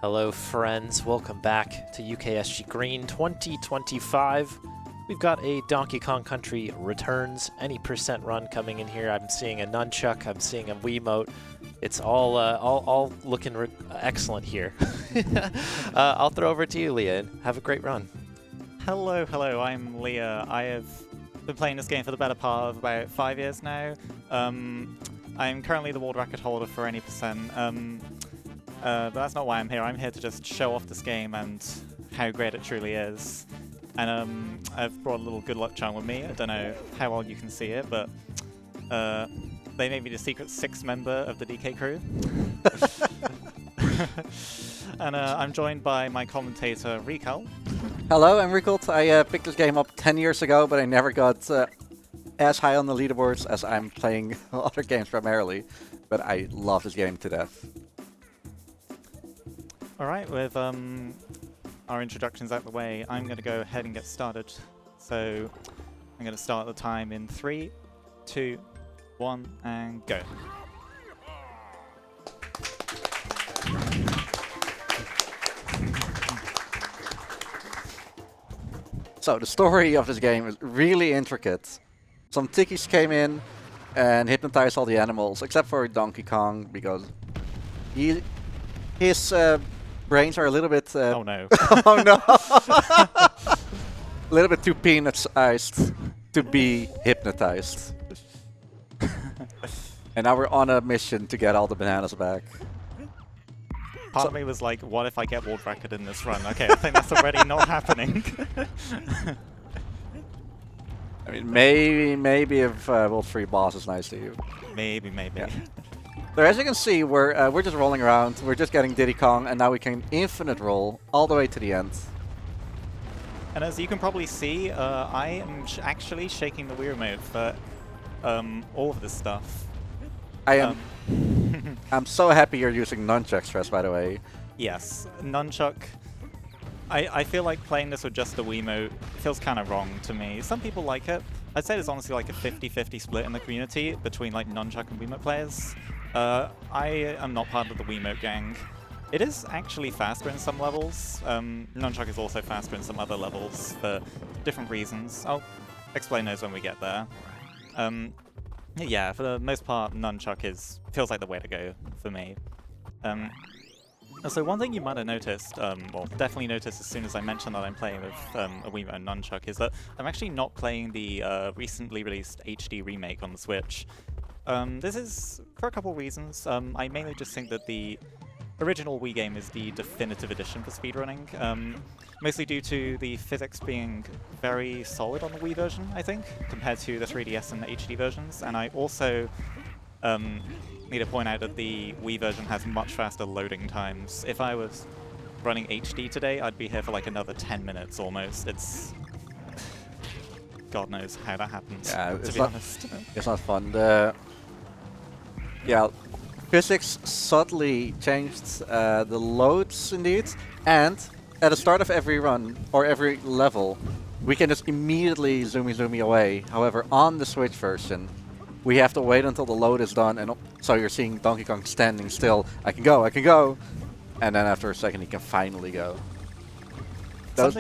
Hello friends, welcome back to UKSG Green 2025. We've got a Donkey Kong Country Returns any percent run coming in here. I'm seeing a nunchuck, I'm seeing a Wiimote. It's all looking excellent here. I'll throw over to you, Leah, and have a great run. Hello, I'm Leah. I have been playing this game for the better part of about 5 years now. I'm currently the world record holder for any percent. But that's not why I'm here. I'm here to just show off this game and how great it truly is. And I've brought a little good luck charm with me. I don't know how well you can see it, but they made me the secret 6th member of the DK crew. And I'm joined by my commentator, Rikal. Hello, I'm Rikal. I picked this game up 10 years ago, but I never got as high on the leaderboards as I'm playing other games primarily. But I love this game to death. Alright, with our introductions out the way, I'm going to go ahead and get started. So I'm going to start the time in 3, 2, 1, and go. So the story of this game is really intricate. Some tickies came in and hypnotized all the animals, except for Donkey Kong, because his brains are a little bit... oh no. Oh no! A little bit too peanut-sized to be hypnotized. And now we're on a mission to get all the bananas back. Part of me was like, what if I get world record in this run? Okay, I think that's already not happening. I mean, maybe if World 3 boss is nice to you. Maybe. Yeah. So as you can see, we're just rolling around. We're just getting Diddy Kong, and now we can infinite roll all the way to the end. And as you can probably see, I am actually shaking the Wii remote for all of this stuff. I am. I'm so happy you're using nunchucks, Stress, by the way. Yes, nunchuck. I feel like playing this with just the Wiimote feels kind of wrong to me. Some people like it. I'd say there's honestly like a 50-50 split in the community between like nunchuck and Wiimote players. I am not part of the Wiimote gang. It is actually faster in some levels. Nunchuck is also faster in some other levels for different reasons. I'll explain those when we get there. Yeah, for the most part, nunchuck feels like the way to go for me. So one thing you might have noticed, well, definitely noticed as soon as I mentioned that I'm playing with a Wiimote and nunchuck, is that I'm actually not playing the recently released HD remake on the Switch. This is for a couple reasons. I mainly just think that the original Wii game is the definitive edition for speedrunning, mostly due to the physics being very solid on the Wii version, I think, compared to the 3DS and the HD versions. And I also need to point out that the Wii version has much faster loading times. If I was running HD today, I'd be here for like another 10 minutes almost. It's... God knows how that happens, to be honest. It's not fun. Yeah, physics subtly changed the loads indeed, and at the start of every run, or every level, we can just immediately zoomy away. However, on the Switch version, we have to wait until the load is done, and so you're seeing Donkey Kong standing still. I can go! And then after a second, he can finally go. Oh,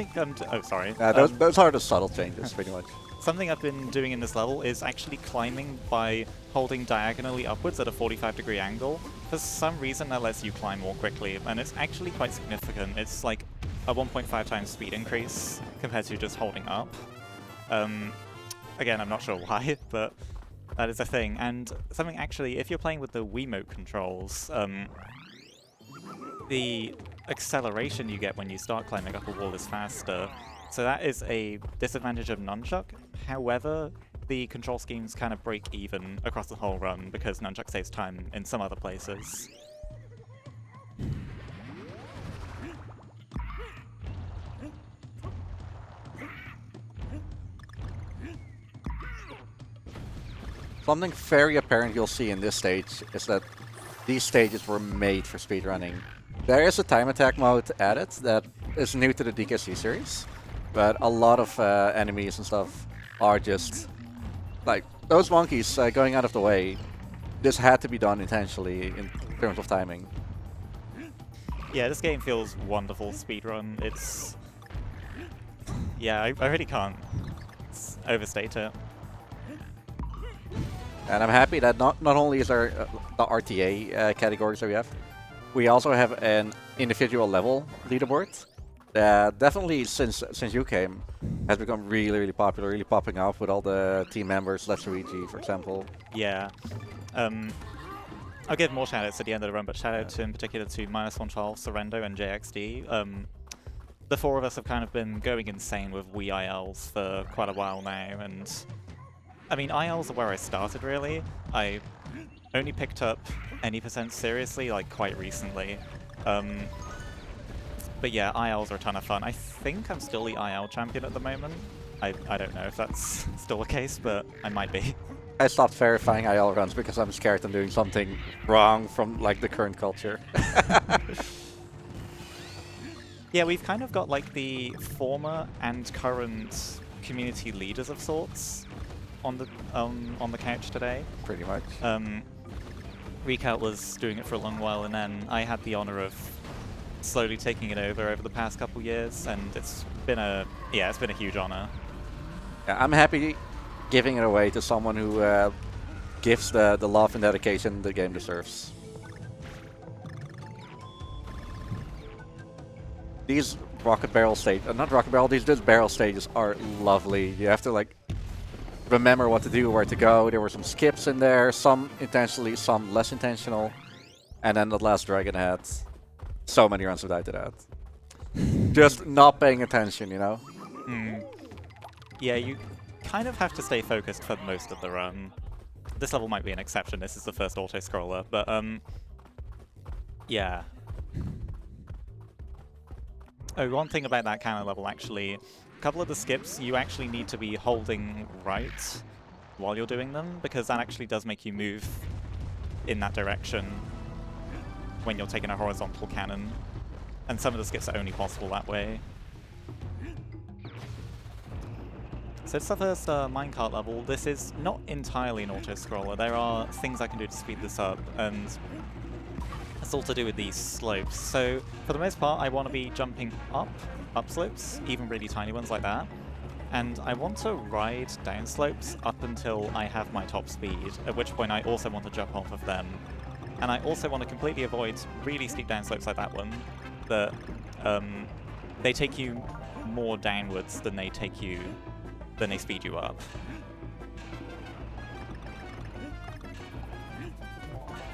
sorry. Those are the subtle changes, pretty much. Something I've been doing in this level is actually climbing by holding diagonally upwards at a 45-degree angle. For some reason, that lets you climb more quickly, and it's actually quite significant. It's like a 1.5 times speed increase compared to just holding up. Again, I'm not sure why, but that is a thing. And something actually, if you're playing with the Wiimote controls, the acceleration you get when you start climbing up a wall is faster. So that is a disadvantage of nunchuck. However, the control schemes kind of break even across the whole run because nunchuck saves time in some other places. Something very apparent you'll see in this stage is that these stages were made for speedrunning. There is a time attack mode added that is new to the DKC series, but a lot of enemies and stuff are just like those monkeys going out of the way. This had to be done intentionally in terms of timing. Yeah, this game feels wonderful speedrun. It's... Yeah, I really can't overstate it. And I'm happy that not only is there the RTA categories that we also have an individual level leaderboard that definitely since you came has become really popular, really popping off with all the team members. Let's Luigi, for example. Yeah. I'll give more shoutouts at the end of the run, but shout out to in particular to -112, Sorrento, and JXD. The four of us have kind of been going insane with Wii ILs for quite a while now, and I mean, ILs are where I started really. I only picked up any % seriously like quite recently. But yeah, ILs are a ton of fun. I think I'm still the IL champion at the moment. I don't know if that's still the case, but I might be. I stopped verifying IL runs because I'm scared I'm doing something wrong from like the current culture. Yeah, we've kind of got like the former and current community leaders of sorts on the couch today. Pretty much. Recal was doing it for a long while, and then I had the honor of slowly taking it over the past couple years, and it's been a huge honor. Yeah, I'm happy giving it away to someone who gives the love and dedication the game deserves. These rocket barrel stages, not rocket barrel, these barrel stages are lovely. You have to like remember what to do, where to go. There were some skips in there, some intentionally, some less intentional. And then the last dragon had so many runs without that. Just not paying attention, you know? Yeah, you kind of have to stay focused for most of the run. This level might be an exception, this is the first auto-scroller, but yeah. Oh, one thing about that kind of level actually, a couple of the skips you actually need to be holding right while you're doing them, because that actually does make you move in that direction when you're taking a horizontal cannon. And some of the skips are only possible that way. So it's the first minecart level. This is not entirely an auto-scroller. There are things I can do to speed this up, and it's all to do with these slopes. So for the most part, I want to be jumping up slopes, even really tiny ones like that. And I want to ride down slopes up until I have my top speed, at which point I also want to jump off of them. And I also want to completely avoid really steep down slopes like that one, that they take you more downwards than they speed you up.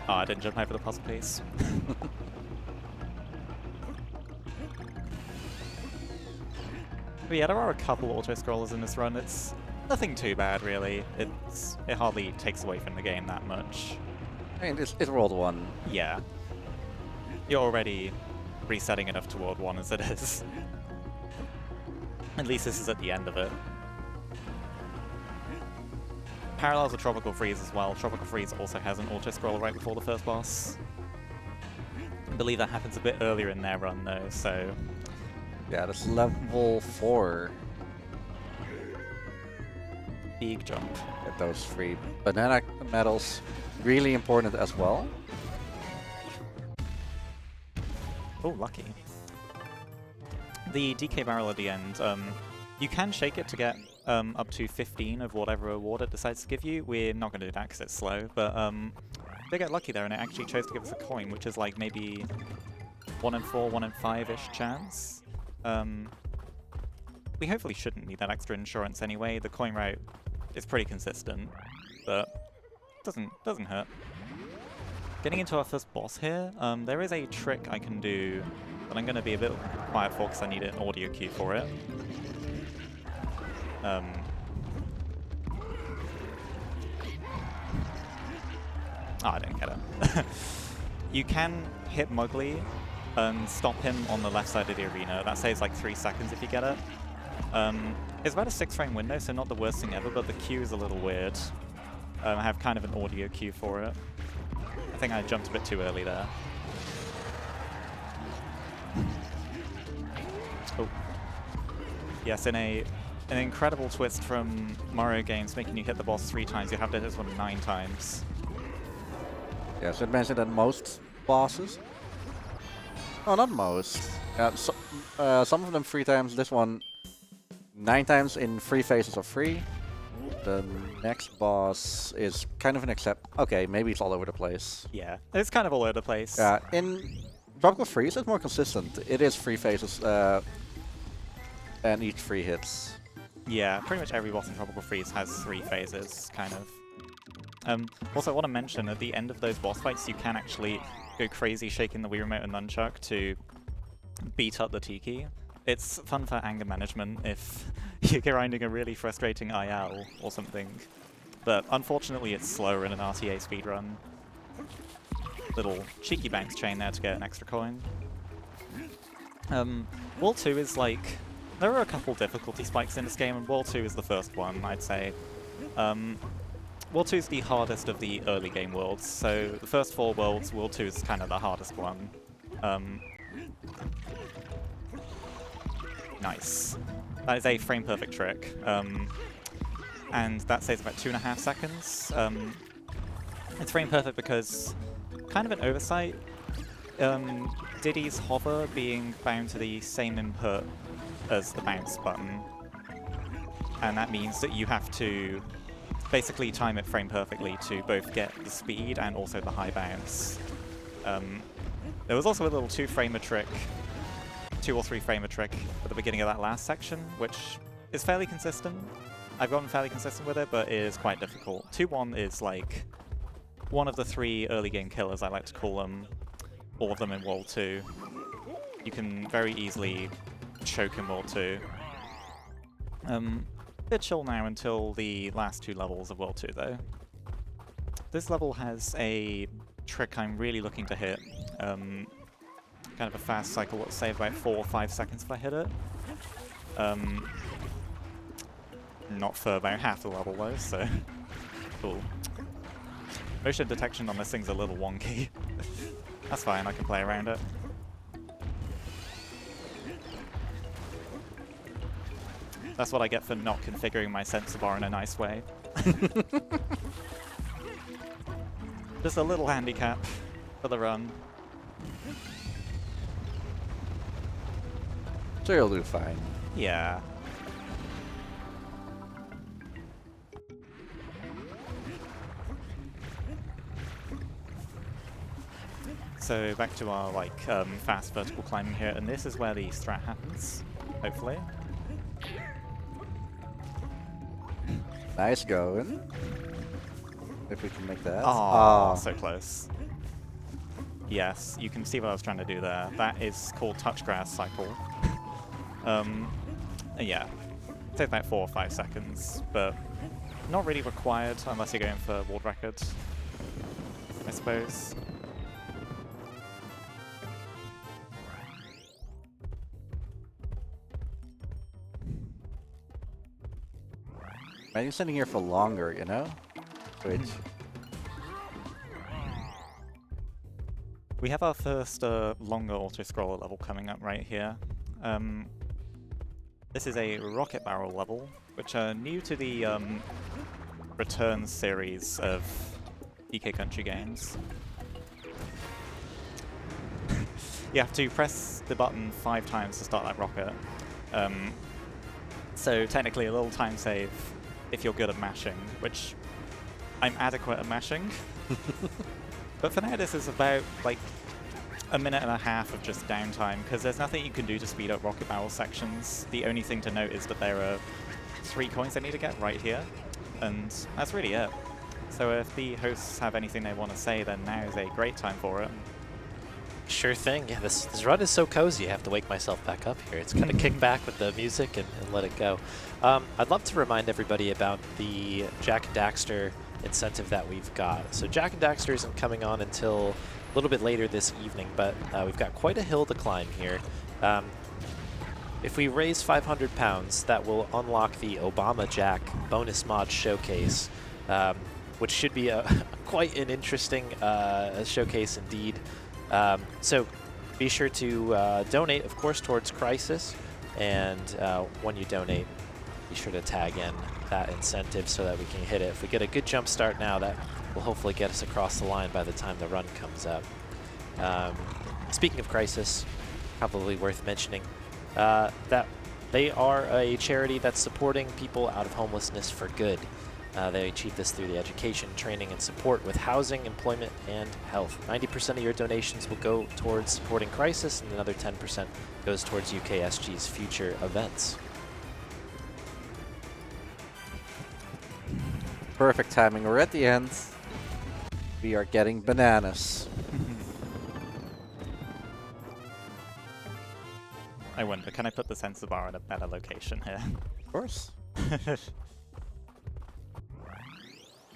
Oh, I didn't jump over the puzzle piece. But yeah, there are a couple auto-scrollers in this run. It's nothing too bad, really. It hardly takes away from the game that much. I mean, it's World 1. Yeah. You're already resetting enough to World 1 as it is. At least this is at the end of it. Parallels with Tropical Freeze as well. Tropical Freeze also has an auto-scroller right before the first boss. I believe that happens a bit earlier in their run though, so... Yeah, that's level 4. Big jump. Get those 3 banana medals. Really important as well. Oh, lucky. The DK barrel at the end, you can shake it to get up to 15 of whatever reward it decides to give you. We're not going to do that because it's slow, but they get lucky there and it actually chose to give us a coin, which is like maybe 1 in 4, 1 in 5-ish chance. We hopefully shouldn't need that extra insurance anyway. The coin route is pretty consistent, but doesn't hurt. Getting into our first boss here, there is a trick I can do, but I'm going to be a bit quiet for because I need an audio cue for it. Oh, I didn't get it. You can hit Mugly and stop him on the left side of the arena. That saves like 3 seconds if you get it. It's about a 6-frame window, so not the worst thing ever, but the cue is a little weird. I have kind of an audio cue for it. I think I jumped a bit too early there. Oh. Yes, in an incredible twist from Mario games, making you hit the boss 3 times, you have to hit this one 9 times. Yeah, so it mentioned that most bosses Oh, not most. Some of them 3 times. This one 9 times in 3 phases of 3. The next boss is kind of an except. Okay, maybe it's all over the place. Yeah, it's kind of all over the place. Yeah, in Tropical Freeze, it's more consistent. It is 3 phases and each 3 hits. Yeah, pretty much every boss in Tropical Freeze has 3 phases, kind of. Also, I want to mention, at the end of those boss fights, you can actually go crazy shaking the Wii Remote and Nunchuck to beat up the Tiki. It's fun for anger management if you're grinding a really frustrating IL or something. But unfortunately, it's slower in an RTA speedrun. Little cheeky banks chain there to get an extra coin. Wall 2 is like... There are a couple difficulty spikes in this game, and Wall 2 is the first one, I'd say. World 2 is the hardest of the early game worlds, so the first 4 worlds, World 2 is kind of the hardest one. Nice. That is a frame-perfect trick, and that saves about 2.5 seconds. It's frame-perfect because, kind of an oversight, Diddy's hover being bound to the same input as the bounce button, and that means that you have to basically time it frame perfectly to both get the speed and also the high bounce. There was also a little 2 or 3 framer trick at the beginning of that last section, which is fairly consistent. I've gotten fairly consistent with it, but it is quite difficult. 2-1 is like one of the 3 early game killers, I like to call them, all of them in World 2. You can very easily choke in World 2. Bit chill now until the last 2 levels of World 2 though. This level has a trick I'm really looking to hit. Kind of a fast cycle that'll save about 4 or 5 seconds if I hit it. Not for about half the level though, so cool. Motion detection on this thing's a little wonky. That's fine, I can play around it. That's what I get for not configuring my sensor bar in a nice way. Just a little handicap for the run. So you'll do fine. Yeah. So back to our fast vertical climbing here, and this is where the strat happens, hopefully. Nice going. If we can make that. Oh, so close. Yes, you can see what I was trying to do there. That is called touch grass cycle. Yeah, takes about 4 or 5 seconds, but not really required unless you're going for world records, I suppose. Imagine sitting here for longer, you know? Which... We have our first longer auto-scroller level coming up right here. This is a rocket barrel level, which are new to the Returns series of UK Country games. You have to press the button 5 times to start that rocket. So technically a little time save if you're good at mashing, which I'm adequate at mashing. But for now this is about like 1.5 minutes of just downtime, because there's nothing you can do to speed up rocket barrel sections. The only thing to note is that there are 3 coins I need to get right here, and that's really it. So if the hosts have anything they want to say, then now is a great time for it. Sure thing. Yeah, this run is so cozy. I have to wake myself back up here. It's kind of kick back with the music and let it go. I'd love to remind everybody about the Jack and Daxter incentive that we've got. So Jack and Daxter isn't coming on until a little bit later this evening, but we've got quite a hill to climb here. If we raise £500, that will unlock the Obama Jack bonus mod showcase, which should be quite an interesting showcase indeed. So be sure to donate, of course, towards Crisis, and when you donate, be sure to tag in that incentive so that we can hit it. If we get a good jump start now, that will hopefully get us across the line by the time the run comes up. Speaking of Crisis, probably worth mentioning that they are a charity that's supporting people out of homelessness for good. They achieve this through the education, training, and support with housing, employment, and health. 90% of your donations will go towards supporting Crisis, and another 10% goes towards UKSG's future events. Perfect timing. We're at the end. We are getting bananas. I wonder, can I put the sensor bar in a better location here? Of course.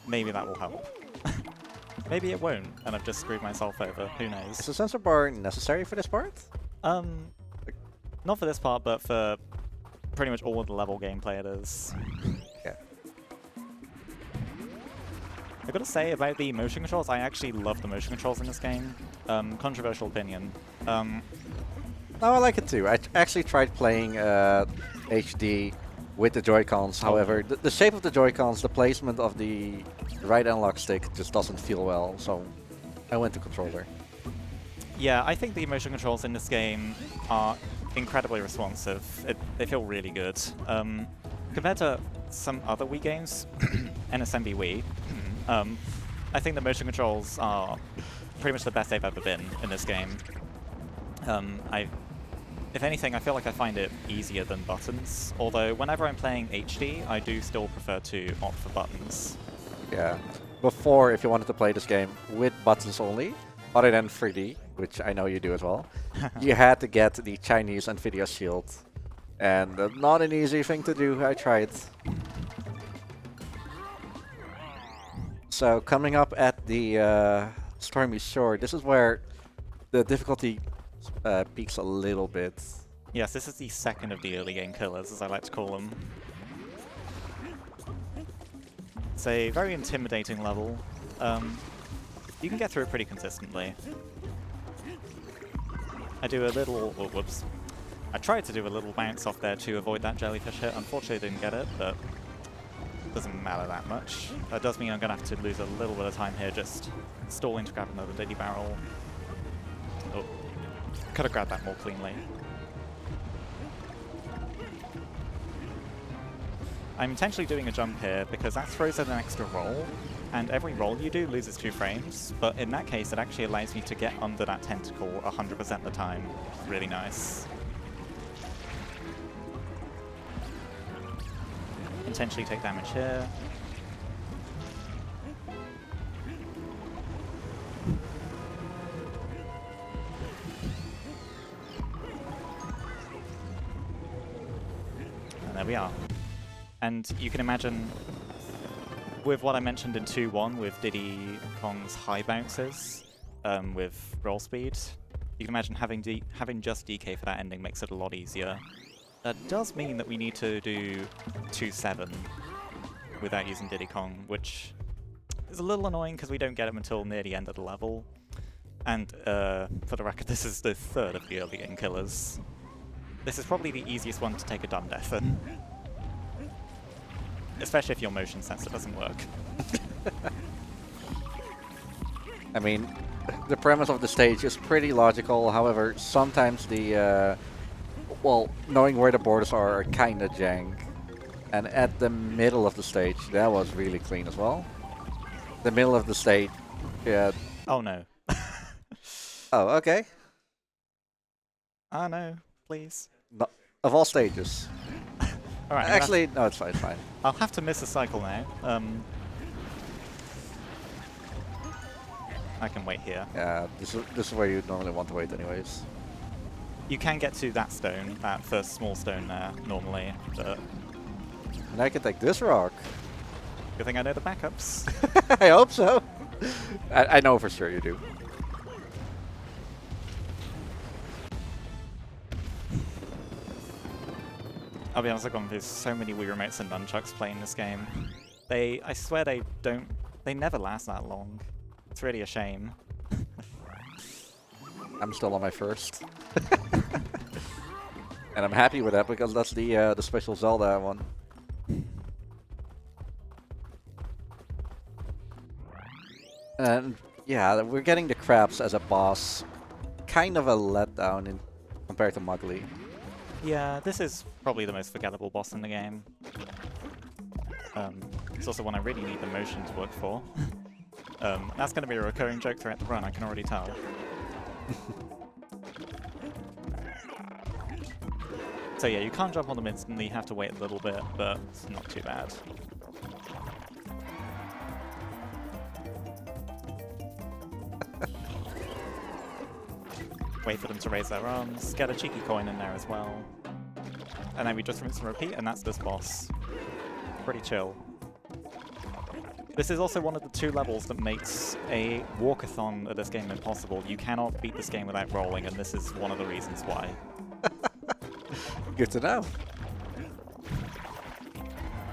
Maybe that will help. Maybe it won't, and I've just screwed myself over. Who knows? Is the sensor bar necessary for this part? Not for this part, but for pretty much all of the level gameplay it is. Yeah. I gotta say about the motion controls, I actually love the motion controls in this game. Controversial opinion. No, I like it too. I actually tried playing HD with the Joy-Cons. However, the shape of the Joy-Cons, the placement of the right analog stick just doesn't feel well, so I went to controller. Yeah, I think the motion controls in this game are incredibly responsive. They feel really good. Compared to some other Wii games, NSMB Wii, I think the motion controls are pretty much the best they've ever been in this game. If anything, I feel like I find it easier than buttons, although whenever I'm playing HD, I do still prefer to opt for buttons. Yeah. Before, if you wanted to play this game with buttons only, other than 3D, which I know you do as well, you had to get the Chinese NVIDIA Shield. And not an easy thing to do, I tried. So, coming up at the Stormy Shore, this is where the difficulty peaks a little bit. Yes, this is the second of the early game killers, as I like to call them. It's a very intimidating level. You can get through it pretty consistently. I do a little... Oh, whoops. I tried to do a little bounce off there to avoid that jellyfish hit. Unfortunately, I didn't get it, but it doesn't matter that much. That does mean I'm going to have to lose a little bit of time here just stalling to grab another Diddy barrel. Oh. Could have grabbed that more cleanly. I'm intentionally doing a jump here because that throws in an extra roll, and every roll you do loses 2 frames, but in that case it actually allows me to get under that tentacle 100% of the time. Really nice. Intentionally take damage here. There we are. And you can imagine, with what I mentioned in 2-1, with Diddy Kong's high bounces, with roll speed, you can imagine having just DK for that ending makes it a lot easier. That does mean that we need to do 2-7 without using Diddy Kong, which is a little annoying because we don't get him until near the end of the level. And for the record, this is the third of the early game killers. This is probably the easiest one to take a dumb death in. Especially if your motion sensor doesn't work. I mean, the premise of the stage is pretty logical, however, sometimes the, well, knowing where the borders are kinda jank. And at the middle of the stage, that was really clean as well. The middle of the stage, yeah. Oh no. Oh, okay. Oh no, please. No, of all stages. Alright. Actually, no, it's fine, it's fine. I'll have to miss a cycle now. I can wait here. Yeah, this is where you normally want to wait anyways. You can get to that stone, that first small stone there, normally, but... And I can take this rock. Good thing I know the backups. I hope so. I know for sure you do. I'll be honest, I've gone through so many Wii remotes and nunchucks playing this game. I swear they never last that long. It's really a shame. I'm still on my first. And I'm happy with that because that's the special Zelda one. And yeah, we're getting the crabs as a boss kind of a letdown in compared to Mugly. Yeah, this is probably the most forgettable boss in the game. It's also one I really need the motion to work for. That's going to be a recurring joke throughout the run, I can already tell. So yeah, you can't jump on them instantly, you have to wait a little bit, but it's not too bad. Wait for them to raise their arms, get a cheeky coin in there as well. And then we just rinse and repeat, and that's this boss. Pretty chill. This is also one of the 2 levels that makes a walkathon of this game impossible. You cannot beat this game without rolling, and this is one of the reasons why. Good to know.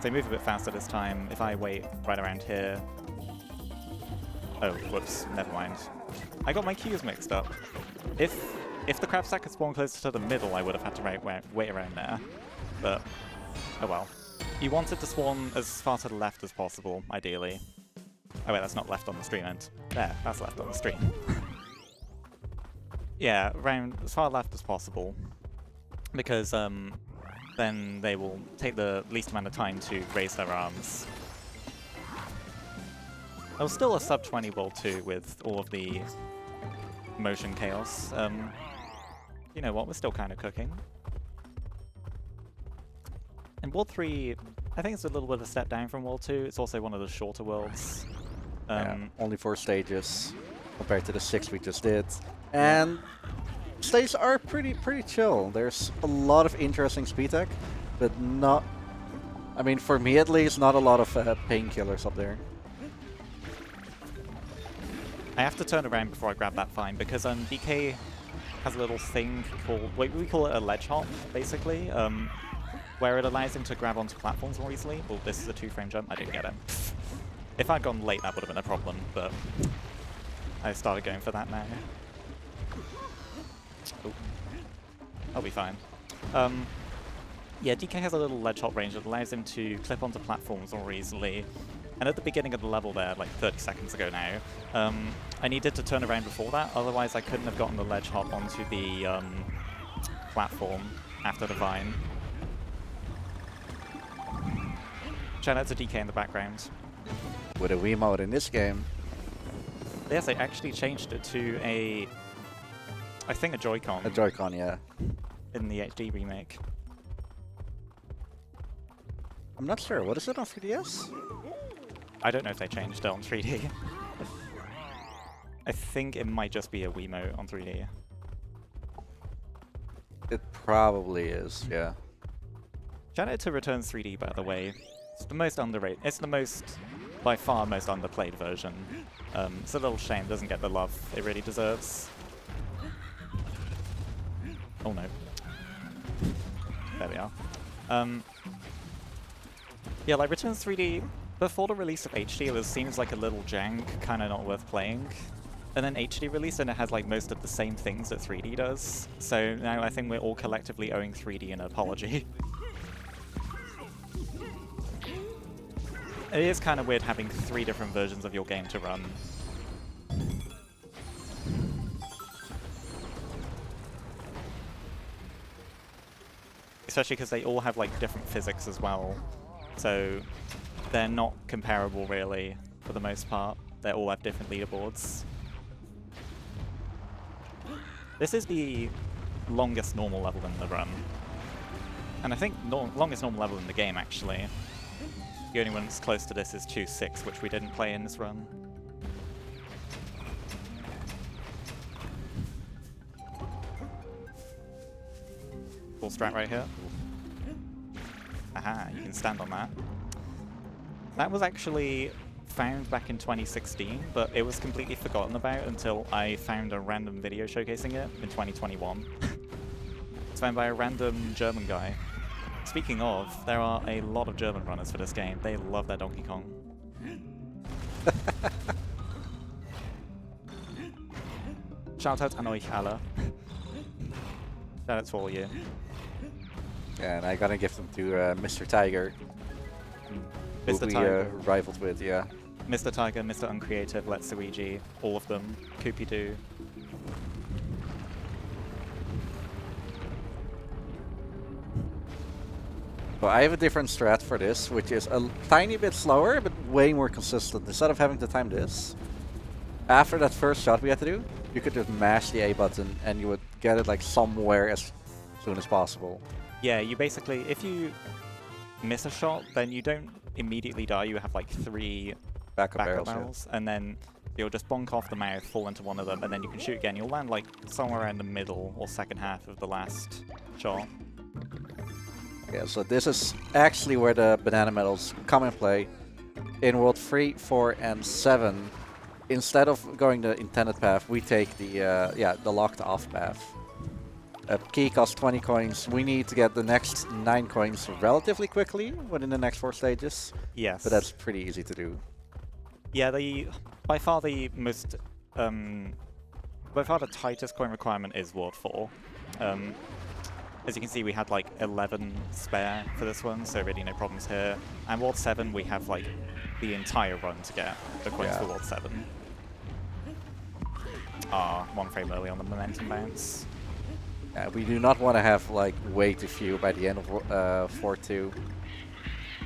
So move a bit faster this time. If I wait right around here... Oh, whoops, never mind. I got my cues mixed up. If the crab stack had spawned closer to the middle, I would have had to wait around there. But, oh well. You want it to spawn as far to the left as possible, ideally. Oh wait, that's not left on the stream end. There, that's left on the stream. Yeah, around as far left as possible. Because then they will take the least amount of time to raise their arms. There was still a sub 20 World 2 with all of the motion chaos. You know what, we're still kind of cooking. And World 3, I think it's a little bit of a step down from World 2. It's also one of the shorter worlds. Yeah, only 4 stages compared to the 6 we just did. And stages are pretty chill. There's a lot of interesting speed tech, but not... I mean, for me at least, not a lot of painkillers up there. I have to turn around before I grab that vine because DK has a little thing called, we call it a ledge hop, basically, where it allows him to grab onto platforms more easily. Well, this is a 2-frame jump, I didn't get it. If I'd gone late, that would have been a problem, but I started going for that now. Ooh. I'll be fine. Yeah, DK has a little ledge hop range that allows him to clip onto platforms more easily. And at the beginning of the level there, like 30 seconds ago now, I needed to turn around before that, otherwise I couldn't have gotten the ledge hop onto the platform after the vine. Shout out to DK in the background. With a Wii mode in this game. Yes, they actually changed it to a, I think a Joy-Con. A Joy-Con, yeah. In the HD remake. I'm not sure, what is it on 3DS? I don't know if they changed it on 3D. I think it might just be a Wiimote on 3D. It probably is, yeah. Shout out to Returns 3D, by the way. It's the most underrated. It's the most, by far, most underplayed version. It's a little shame it doesn't get the love it really deserves. Oh no. There we are. Yeah, like Returns 3D, before the release of HD, it seems like a little jank, kind of not worth playing. And then HD released, and it has like most of the same things that 3D does. So now I think we're all collectively owing 3D an apology. It is kind of weird having 3 different versions of your game to run. Especially because they all have like different physics as well. So they're not comparable really, for the most part. They all have different leaderboards. This is the longest normal level in the run. And I think longest normal level in the game, actually. The only one that's close to this is 2.6, which we didn't play in this run. Full strat right here. Aha, you can stand on that. That was actually found back in 2016, but it was completely forgotten about until I found a random video showcasing it in 2021. It's found by a random German guy. Speaking of, there are a lot of German runners for this game. They love their Donkey Kong. Shout out an euch alle. Shout out to all you. Yeah, and I gotta give them to Mr. Tiger. Mr. Who we Tiger. rivaled with, yeah. Mr. Tiger, Mr. Uncreative, Let's Luigi, all of them. Koopy Doo. So I have a different strat for this, which is a tiny bit slower, but way more consistent. Instead of having to time this, after that first shot we had to do, you could just mash the A button and you would get it like somewhere as soon as possible. Yeah, you basically, if you miss a shot, then you don't immediately die. You have like 3 Backup barrels, and then you'll just bonk off the mouth, fall into one of them, and then you can shoot again. You'll land like somewhere in the middle or second half of the last shot. Yeah, so this is actually where the banana medals come in play. In World 3, 4, and 7, instead of going the intended path, we take the locked off path. Key costs 20 coins. We need to get the next 9 coins relatively quickly within the next 4 stages. Yes. But that's pretty easy to do. Yeah, by far the most, by far the tightest coin requirement is World 4. As you can see, we had like 11 spare for this one, so really no problems here. And World 7, we have like the entire run to get the coins for World 7. Ah, 1 frame early on the momentum bounce. We do not want to have like way too few by the end of 4-2.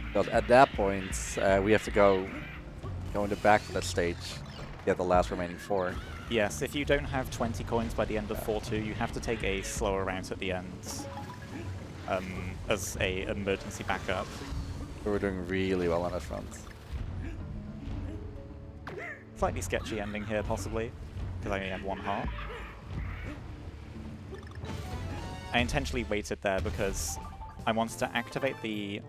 Because at that point, we have to go in the back of that stage, get the last remaining 4. Yes, if you don't have 20 coins by the end of 4-2, you have to take a slower route at the end as a emergency backup. We're doing really well on that front. Slightly sketchy ending here, possibly, because I only have 1 heart. I intentionally waited there because I wanted to activate the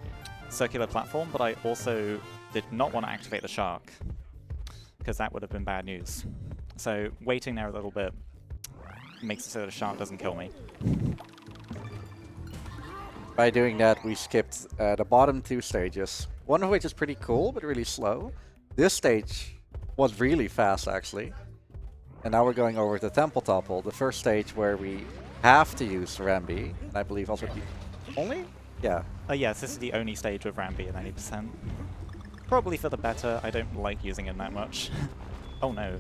circular platform, but I also did not want to activate the shark, because that would have been bad news. So waiting there a little bit makes it so the shark doesn't kill me. By doing that, we skipped the bottom 2 stages, one of which is pretty cool, but really slow. This stage was really fast, actually. And now we're going over to Temple Topple, the first stage where we have to use Rambi, and I believe also the only? Yeah. Yes, this is the only stage with Rambi at 90%. Probably for the better. I don't like using it that much. Oh no.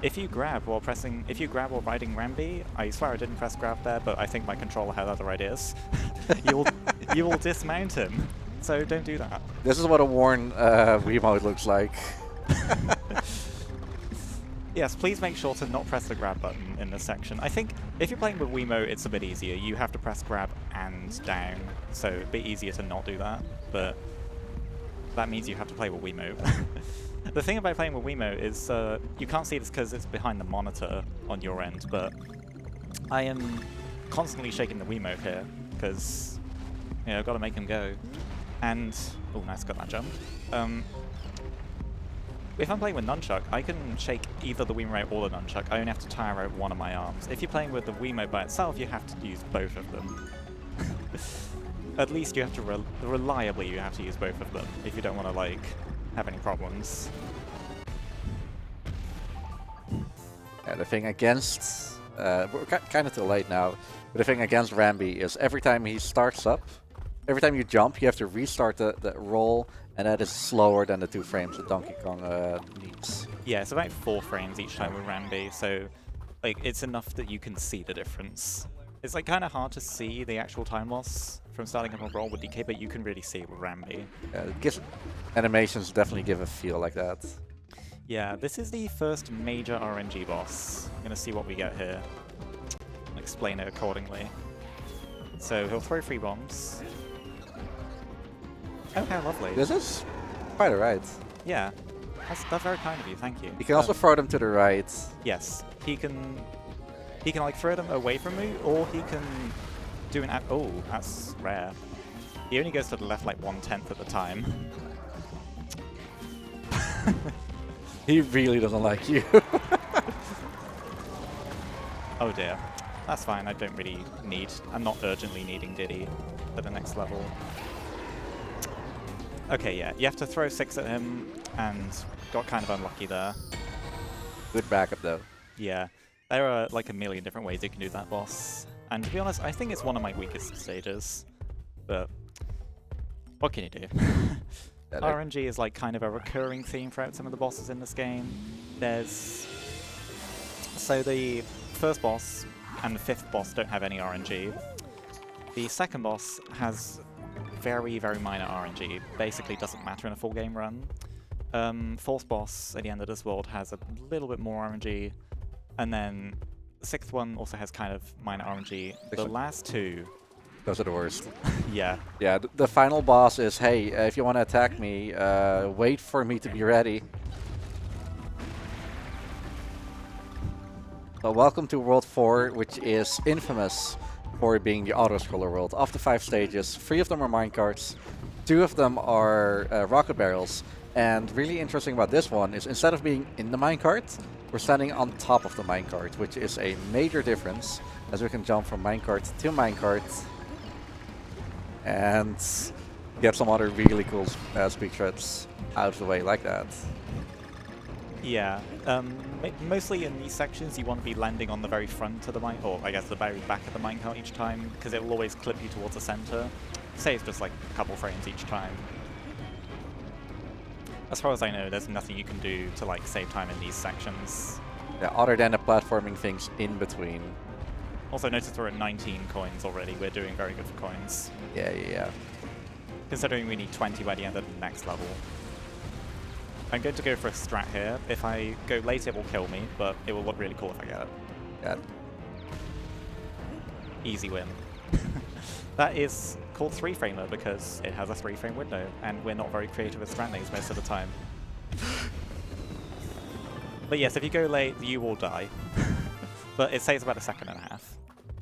If you grab while riding Rambi, I swear I didn't press grab there, but I think my controller had other ideas. you will dismount him, so don't do that. This is what a worn Wiimote looks like. Yes, please make sure to not press the grab button in this section. I think if you're playing with Wiimote, it's a bit easier. You have to press grab and down, so a bit easier to not do that, but that means you have to play with Wiimote. The thing about playing with Wiimote is you can't see this because it's behind the monitor on your end, but I am constantly shaking the Wiimote here because, you know, I've got to make him go. And, oh nice, got that jump. If I'm playing with Nunchuck, I can shake either the Wiimote or the Nunchuck. I only have to tire out one of my arms. If you're playing with the Wiimote by itself, you have to use both of them. At least you have to reliably you have to use both of them if you don't want to like have any problems. Yeah, the thing against we're kind of too late now. But the thing against Rambi is every time he starts up, every time you jump, you have to restart the roll, and that is slower than the 2 frames that Donkey Kong needs. Yeah, it's about 4 frames each time with Rambi, so like it's enough that you can see the difference. It's like kind of hard to see the actual time loss from starting up a roll with DK, but you can really see it with Rambi. Animations definitely give a feel like that. Yeah, this is the first major RNG boss. I'm gonna see what we get here. I'll explain it accordingly. So he'll throw 3 bombs. Oh, how lovely. This is quite alright. Yeah, that's very kind of you, thank you. You can also throw them to the right. Yes, he can like throw them away from me, or he can do an oh, that's rare. He only goes to the left like 1/10 at the time. He really doesn't like you. Oh dear. That's fine, I don't really need... I'm not urgently needing Diddy for the next level. Okay, yeah, you have to throw 6 at him, and got kind of unlucky there. Good backup, though. Yeah, there are like a million different ways you can do that boss. And to be honest, I think it's one of my weakest stages. But what can you do? RNG is like kind of a recurring theme throughout some of the bosses in this game. There's... So the first boss and the 5th boss don't have any RNG. The second boss has very, very minor RNG. Basically doesn't matter in a full game run. Fourth boss at the end of this world has a little bit more RNG, and then the sixth one also has kind of minor RNG. The last two... Those are the worst. Yeah. Yeah, the final boss is, hey, if you want to attack me, wait for me to be ready. So welcome to World 4, which is infamous for being the auto-scroller world. Of the 5 stages, 3 of them are minecarts, 2 of them are rocket barrels. And really interesting about this one is instead of being in the minecart, we're standing on top of the minecart, which is a major difference, as we can jump from minecart to minecart and get some other really cool speed threads out of the way like that. Yeah, mostly in these sections you want to be landing on the very front of the mine, or I guess the very back of the minecart each time, because it will always clip you towards the center. Saves just like a couple frames each time. As far as I know, there's nothing you can do to like save time in these sections. Yeah, other than the platforming things in between. Also notice we're at 19 coins already. We're doing very good for coins. Yeah. Considering we need 20 by the end of the next level. I'm going to go for a strat here. If I go late, it will kill me, but it will look really cool if I get it. Yeah. Easy win. That is called 3-framer because it has a 3-frame window, and we're not very creative with strat names most of the time. But yes, if you go late, you will die. But it saves about 1.5 seconds.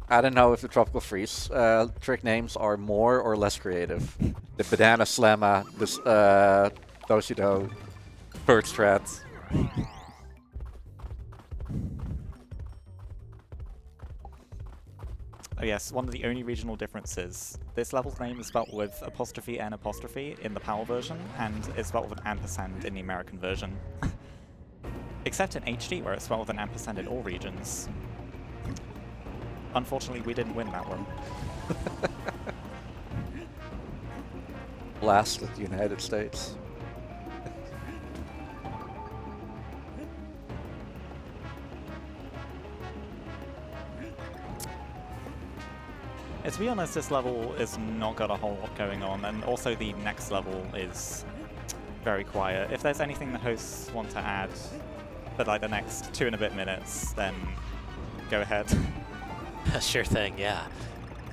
I don't know if the Tropical Freeze trick names are more or less creative. The Banana Slamma, this Doshido, Bird Strat. Oh yes, one of the only regional differences. This level's name is spelled with apostrophe N apostrophe in the PAL version, and it's spelled with an ampersand in the American version. Except in HD, where it's spelled with an ampersand in all regions. Unfortunately, we didn't win that one. Blasted United States. To be honest, this level has not got a whole lot going on, and also the next level is very quiet. If there's anything the hosts want to add for like the next 2 and a bit minutes, then go ahead. Sure thing, yeah.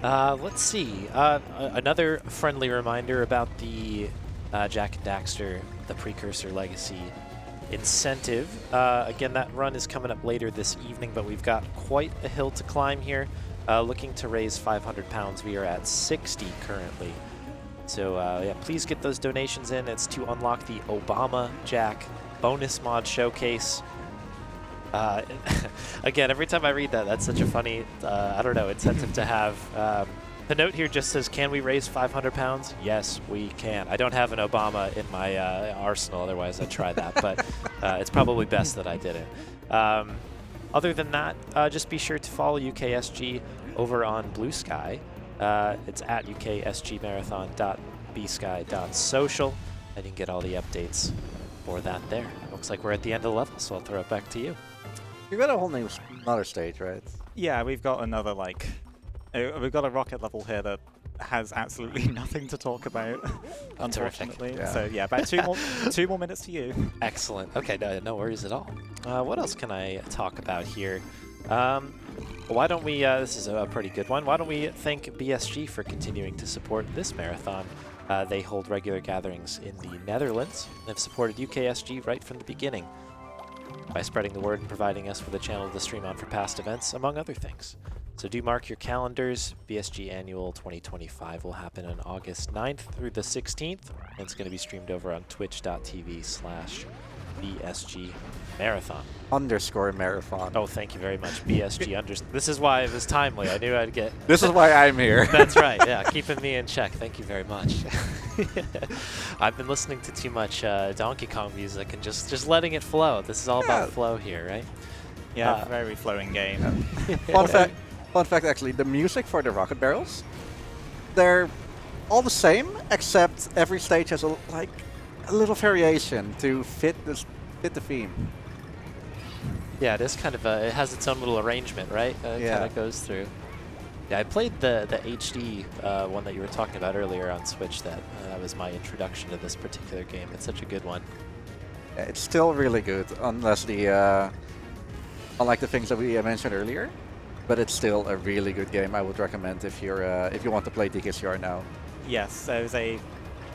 Let's see. Another friendly reminder about the Jack and Daxter, the Precursor Legacy incentive. Again, that run is coming up later this evening, but we've got quite a hill to climb here. Looking to raise £500. We are at 60 currently. So yeah, please get those donations in. It's to unlock the Obama Jack bonus mod showcase. Again, every time I read that, that's such a funny, I don't know, incentive to have. The note here just says, can we raise £500? Yes, we can. I don't have an Obama in my arsenal, otherwise I'd try that, but it's probably best that I didn't. Other than that, just be sure to follow UKSG over on Blue Sky. It's at uksgmarathon.bsky.social, and you can get all the updates for that there. Looks like we're at the end of the level, so I'll throw it back to you. You got a whole new another stage, right? Yeah, we've got another like, we've got a rocket level here that has absolutely nothing to talk about, unfortunately. Yeah. So yeah, about two more minutes to you. Excellent. Okay, no worries at all. What else can I talk about here? Why don't we, this is a pretty good one, why don't we thank BSG for continuing to support this marathon. They hold regular gatherings in the Netherlands. They've supported UKSG right from the beginning by spreading the word and providing us with a channel to stream on for past events, among other things. So do mark your calendars. BSG Annual 2025 will happen on August 9th through the 16th. And it's going to be streamed over on twitch.tv/BSG Marathon. _marathon. Oh, thank you very much. BSG This is why it was timely. I knew I'd get... This is why I'm here. That's right. Yeah, keeping me in check. Thank you very much. I've been listening to too much Donkey Kong music and just letting it flow. This is all about flow here, right? Yeah, very flowing game. Fun fact, actually, the music for the rocket barrels, they're all the same, except every stage has a little variation to fit the theme. Yeah, it is kind of it has its own little arrangement, right? It Yeah. kind of goes through. Yeah, I played the HD one that you were talking about earlier on Switch. That was my introduction to this particular game. It's such a good one. Yeah, it's still really good, unless unlike the things that we mentioned earlier. But it's still a really good game. I would recommend if you want to play DKSR now. Yes, there's a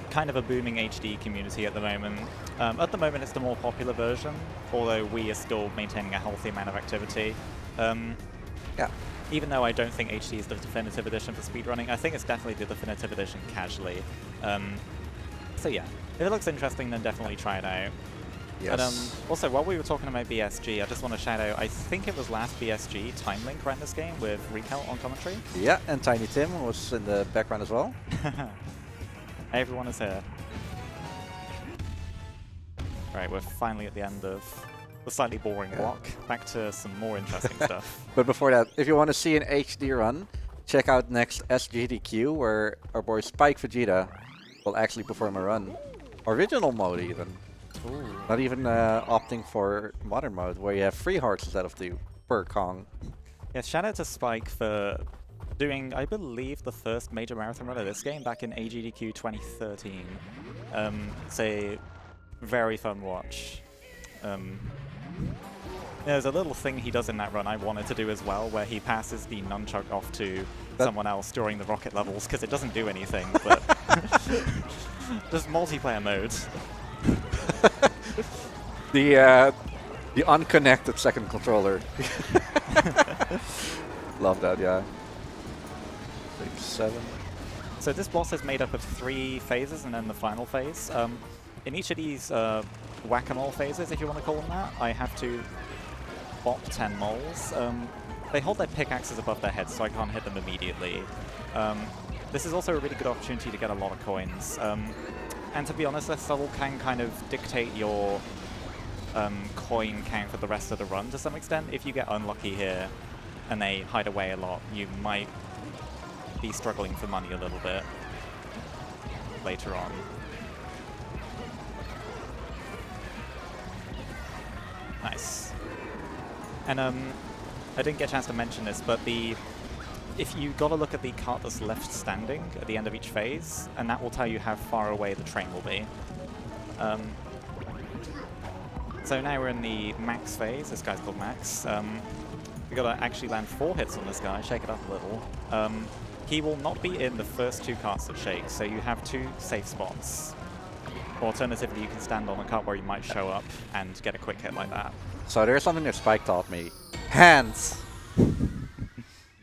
kind of a booming HD community at the moment. At the moment, it's the more popular version, although we are still maintaining a healthy amount of activity. Yeah. Even though I don't think HD is the definitive edition for speedrunning, I think it's definitely the definitive edition casually. So yeah, if it looks interesting, then definitely try it out. Yes. But also, while we were talking about BSG, I just want to shout out, I think it was last BSG, Time Link ran this game with Recount on commentary. Yeah, and Tiny Tim was in the background as well. Everyone is here. Right, we're finally at the end of the slightly boring block. Back to some more interesting stuff. But before that, if you want to see an HD run, check out next SGDQ, where our boy Spike Vegeta will actually perform a run. Original mode even. Ooh. Not even opting for modern mode, where you have 3 hearts instead of 2 per Kong. Yeah, shout out to Spike for doing, I believe, the first major marathon run of this game back in AGDQ 2013. It's a very fun watch. There's a little thing he does in that run I wanted to do as well, where he passes the nunchuck off to someone else during the rocket levels, because it doesn't do anything, but just multiplayer mode. The unconnected second controller. Love that, yeah. 6, 7. So this boss is made up of 3 phases and then the final phase. In each of these whack-a-mole phases, if you want to call them that, I have to bop 10 moles. They hold their pickaxes above their heads, so I can't hit them immediately. This is also a really good opportunity to get a lot of coins. And to be honest, this level can kind of dictate your coin count for the rest of the run to some extent. If you get unlucky here and they hide away a lot, you might be struggling for money a little bit later on. Nice. And I didn't get a chance to mention this, but if you got to look at the cart that's left standing at the end of each phase, and that will tell you how far away the train will be. So now we're in the Max phase. This guy's called Max. We got to actually land 4 hits on this guy, shake it up a little. He will not be in the first 2 carts that shake, so you have 2 safe spots. Alternatively, you can stand on a cart where you might show up and get a quick hit like that. So there's something that Spike taught me. Hands!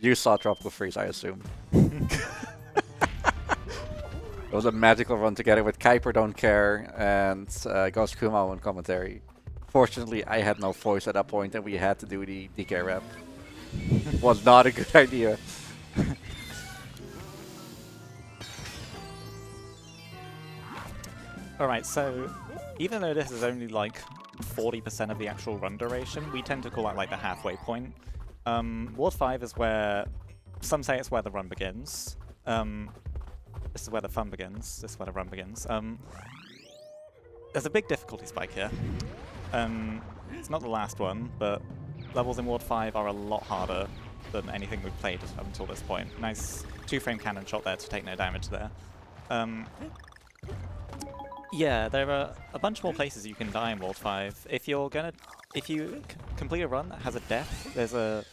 You saw Tropical Freeze, I assume. It was a magical run together with Kuiper Don't Care and Ghost Kumo on commentary. Fortunately, I had no voice at that point and we had to do the DK rap. Was not a good idea. Alright, so even though this is only like 40% of the actual run duration, we tend to call that like the halfway point. Ward 5 is where, some say it's where the run begins. This is where the fun begins. This is where the run begins. There's a big difficulty spike here. It's not the last one, but levels in Ward 5 are a lot harder than anything we've played up until this point. Nice 2-frame cannon shot there to take no damage there. Yeah, there are a bunch more places you can die in World 5. If you complete a run that has a death, there's a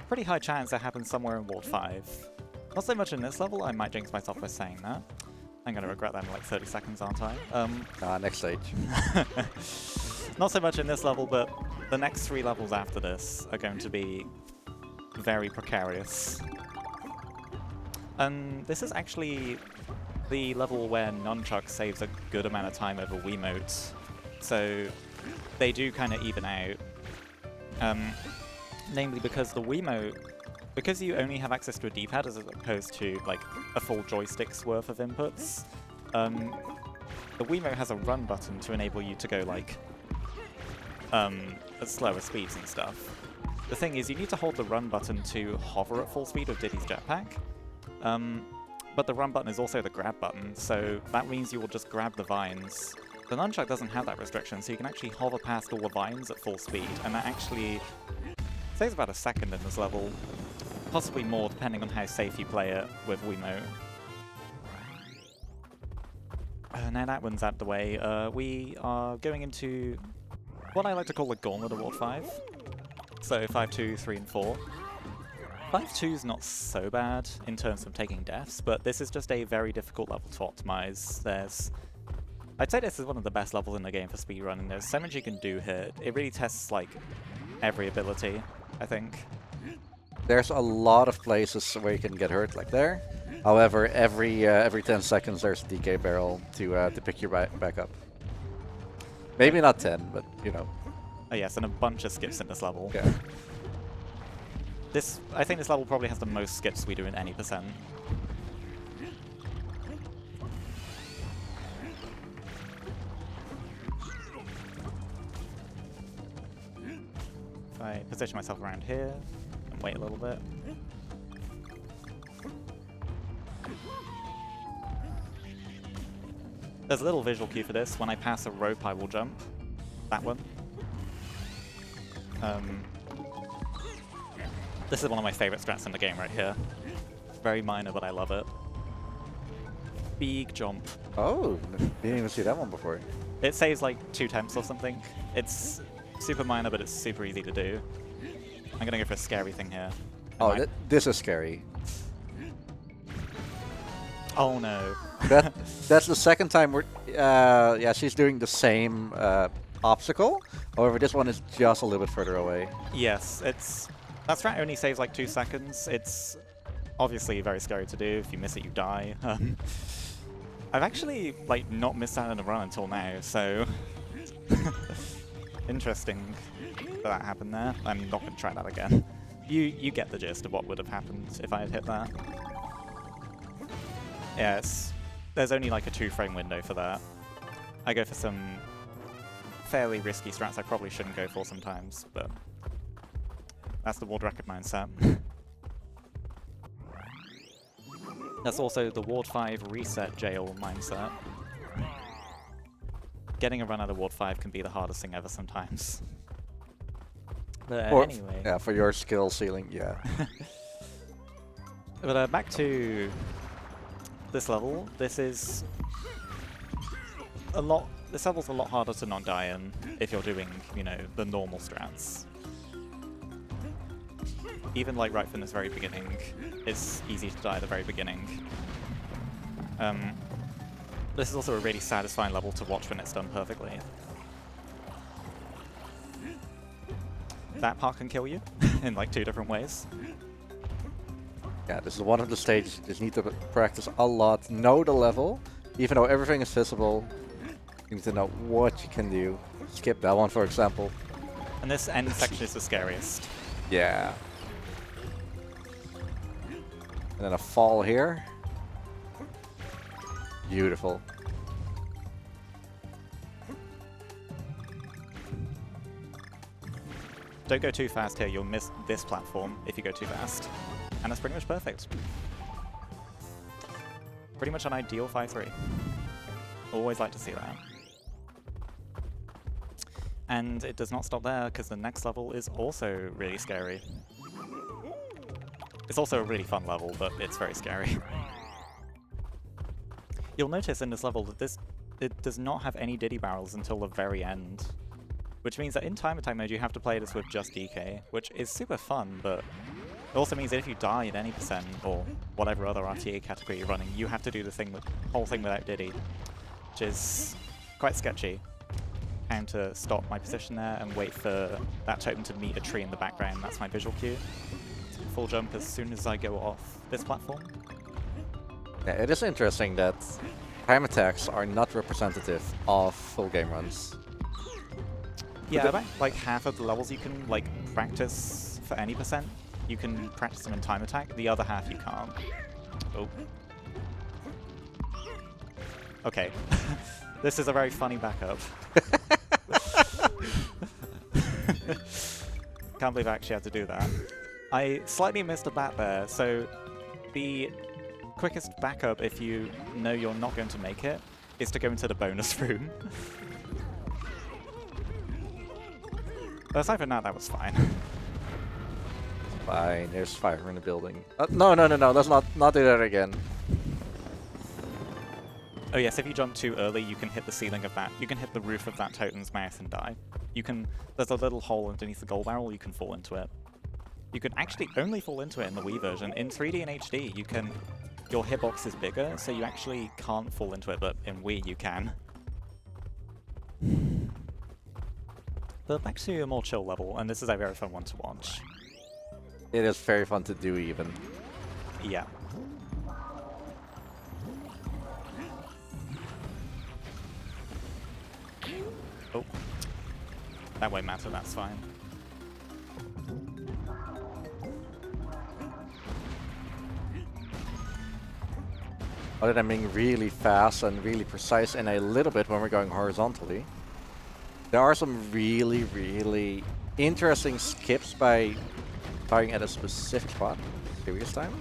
pretty high chance that happens somewhere in World 5. Not so much in this level, I might jinx myself by saying that. I'm going to regret that in like 30 seconds, aren't I? Next stage. Not so much in this level, but the next 3 levels after this are going to be very precarious. And this is actually the level where Nunchuck saves a good amount of time over Wiimotes, so they do kind of even out. Namely because the Wiimote, because you only have access to a D-pad as opposed to like a full joystick's worth of inputs, the Wiimote has a run button to enable you to go like at slower speeds and stuff. The thing is, you need to hold the run button to hover at full speed with Diddy's jetpack. But the run button is also the grab button, so that means you will just grab the vines. The Nunchuck doesn't have that restriction, so you can actually hover past all the vines at full speed, and that actually saves about a second in this level. possibly more depending on how safe you play it with Wiimote. Now that one's out the way, we are going into what I like to call the Gauntlet of Ward 5. So 5, 2, 3, and 4. 5-2's not so bad in terms of taking deaths, but this is just a very difficult level to optimize. I'd say this is one of the best levels in the game for speedrunning. There's so much you can do here. It really tests like every ability, I think. There's a lot of places where you can get hurt, like there. However, every 10 seconds there's a DK barrel to pick you back up. Maybe not 10, but you know. Oh yes, and a bunch of skips in this level. Yeah. I think this level probably has the most skips we do in any percent. If I position myself around here and wait a little bit. There's a little visual cue for this. When I pass a rope, I will jump. That one. This is one of my favorite strats in the game right here. Very minor, but I love it. Big jump. Oh, didn't even see that one before. It saves like 2 temps or something. It's super minor, but it's super easy to do. I'm gonna go for a scary thing here. Oh, this is scary. Oh no. That's the second time we're... yeah, she's doing the same obstacle. However, this one is just a little bit further away. Yes, that strat only saves like 2 seconds. It's obviously very scary to do. If you miss it, you die. I've actually like not missed out on a run until now, so interesting that happened there. I'm not going to try that again. You get the gist of what would have happened if I had hit that. Yes, there's only like a 2-frame window for that. I go for some fairly risky strats I probably shouldn't go for sometimes, but that's the Ward Record mindset. That's also the Ward 5 reset jail mindset. Getting a run out of Ward 5 can be the hardest thing ever sometimes. But anyway. Yeah, for your skill ceiling, yeah. But back to this level. This level's a lot harder to not die in if you're doing, you know, the normal strats. Even like right from this very beginning, it's easy to die at the very beginning. This is also a really satisfying level to watch when it's done perfectly. That part can kill you in like 2 different ways. Yeah, this is one of the stages you just need to practice a lot, know the level, even though everything is visible. You need to know what you can do. Skip that one, for example. And this end section is the scariest. Yeah. And then a fall here. Beautiful. Don't go too fast here, you'll miss this platform if you go too fast. And that's pretty much perfect. Pretty much an ideal 5-3. Always like to see that. And it does not stop there, because the next level is also really scary. It's also a really fun level, but it's very scary. You'll notice in this level that it does not have any Diddy barrels until the very end. Which means that in time attack mode you have to play this with just DK, which is super fun, but it also means that if you die in any percent, or whatever other RTA category you're running, you have to do the whole thing without Diddy, which is quite sketchy. And to stop my position there and wait for that totem to meet a tree in the background, that's my visual cue. Full jump as soon as I go off this platform. Yeah, it is interesting that time attacks are not representative of full game runs. Yeah, about like half of the levels you can like practice for any percent. You can practice them in time attack. The other half you can't. Oh. Okay. This is a very funny backup. Can't believe I actually had to do that. I slightly missed a bat there, so the quickest backup if you know you're not going to make it is to go into the bonus room. But aside from that was fine. Fine, there's fire in the building. No, no, no, no, let's not do that again. Oh yes, if you jump too early, you can hit the ceiling of that. You can hit the roof of that totem's mouth and die. You can. There's a little hole underneath the gold barrel. You can fall into it. You can actually only fall into it in the Wii version. In 3D and HD, you can. Your hitbox is bigger, so you actually can't fall into it. But in Wii, you can. But back to a more chill level, and this is a very fun one to watch. It is very fun to do, even. Yeah. Oh. That won't matter, that's fine. Other than being really fast and really precise and a little bit when we're going horizontally, there are some really, really interesting skips by firing at a specific spot. Serious time?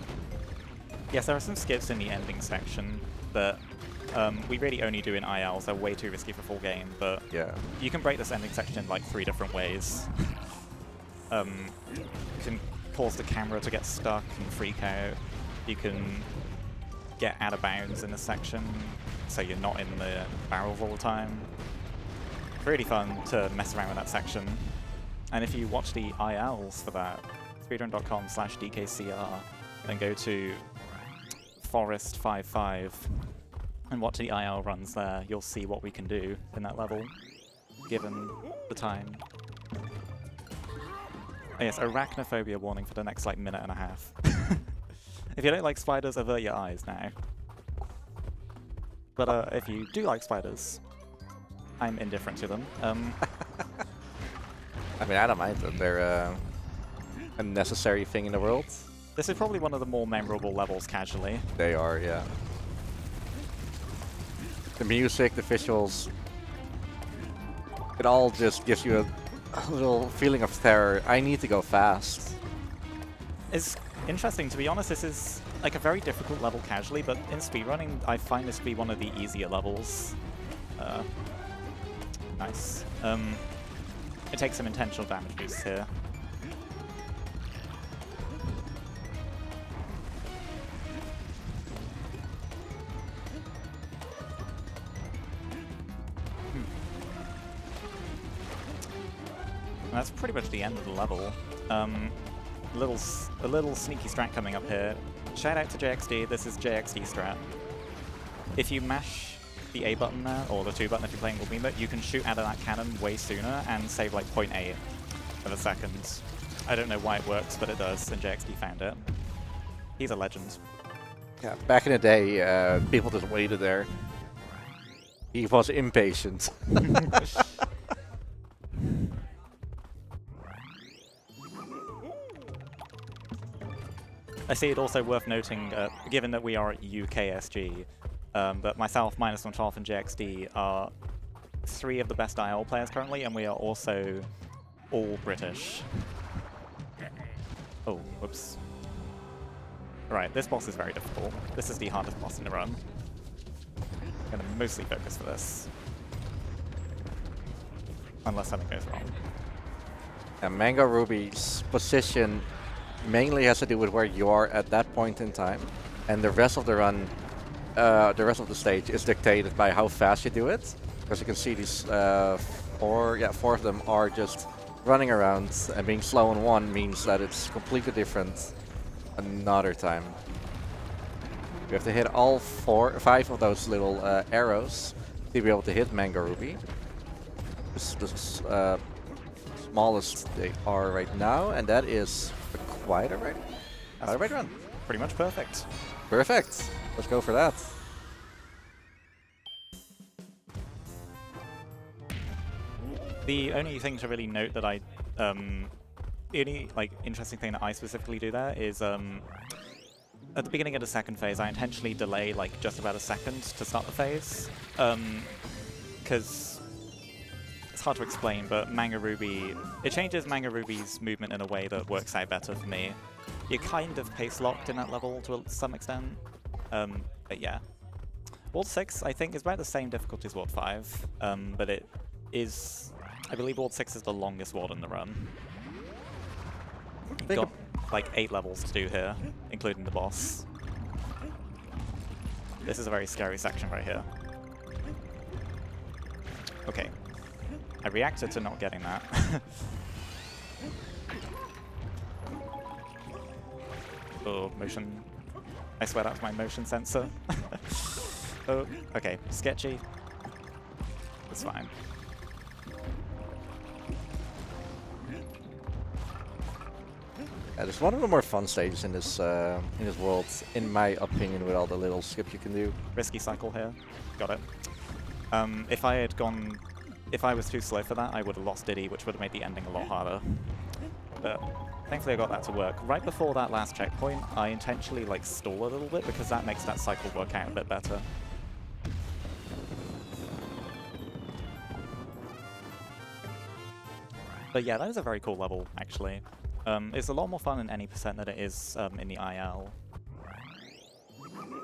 Yes, there are some skips in the ending section that we really only do in ILs. They're way too risky for full game, but Yeah. you can break this ending section in like 3 different ways. You can cause the camera to get stuck and freak out. You can get out of bounds in this section, so you're not in the barrels all the time. Really fun to mess around with that section. And if you watch the ILs for that, speedrun.com/DKCR, then go to Forest 55 and watch the IL runs there, you'll see what we can do in that level, given the time. Oh yes, arachnophobia warning for the next like minute and a half. If you don't like spiders, avert your eyes now. But if you do like spiders, I'm indifferent to them. I mean, I don't mind them. They're a necessary thing in the world. This is probably one of the more memorable levels casually. They are, yeah. The music, the visuals, it all just gives you a little feeling of terror. I need to go fast. It's interesting, to be honest. This is like a very difficult level casually, but in speedrunning, I find this to be one of the easier levels. Nice. It takes some intentional damage boosts here. And that's pretty much the end of the level. A little sneaky strat coming up here. Shout out to JXD, this is JXD strat. If you mash the A button there, or the 2 button if you're playing with Wiimote, you can shoot out of that cannon way sooner and save like 0.8 of a second. I don't know why it works, but it does, and JXD found it. He's a legend. Yeah, back in the day, people just waited there. He was impatient. I see it also worth noting, given that we are at UKSG, but myself, -112, and JXD are 3 of the best IL players currently, and we are also all British. Oh, whoops. Right, this boss is very difficult. This is the hardest boss in the run. I'm going to mostly focus for this. Unless something goes wrong. And Mango Ruby's position mainly has to do with where you are at that point in time, and the rest of the run, the rest of the stage is dictated by how fast you do it. Because you can see these 4 of them are just running around, and being slow on one means that it's completely different another time. You have to hit all 5 of those little arrows to be able to hit Mango Ruby. This is smallest they are right now, and that is quite a right run. Pretty much perfect. Perfect. Let's go for that. The only thing to really note that the only like interesting thing that I specifically do there is at the beginning of the second phase, I intentionally delay like just about a second to start the phase, because it's hard to explain, but Mango Ruby, it changes Mango Ruby's movement in a way that works out better for me. You're kind of pace locked in that level to some extent, but yeah. World 6, I think, is about the same difficulty as World 5, but it is, I believe World 6 is the longest world in the run. like 8 levels to do here, including the boss. This is a very scary section right here. Okay. I reacted to not getting that. Oh, motion. I swear that's my motion sensor. Oh, okay. Sketchy. It's fine. Yeah, it's one of the more fun stages in this world, in my opinion, with all the little skips you can do. Risky cycle here. Got it. If I was too slow for that, I would have lost Diddy, which would have made the ending a lot harder. But thankfully I got that to work. Right before that last checkpoint, I intentionally like stall a little bit because that makes that cycle work out a bit better. But yeah, that is a very cool level, actually. It's a lot more fun in any percent than it is in the IL.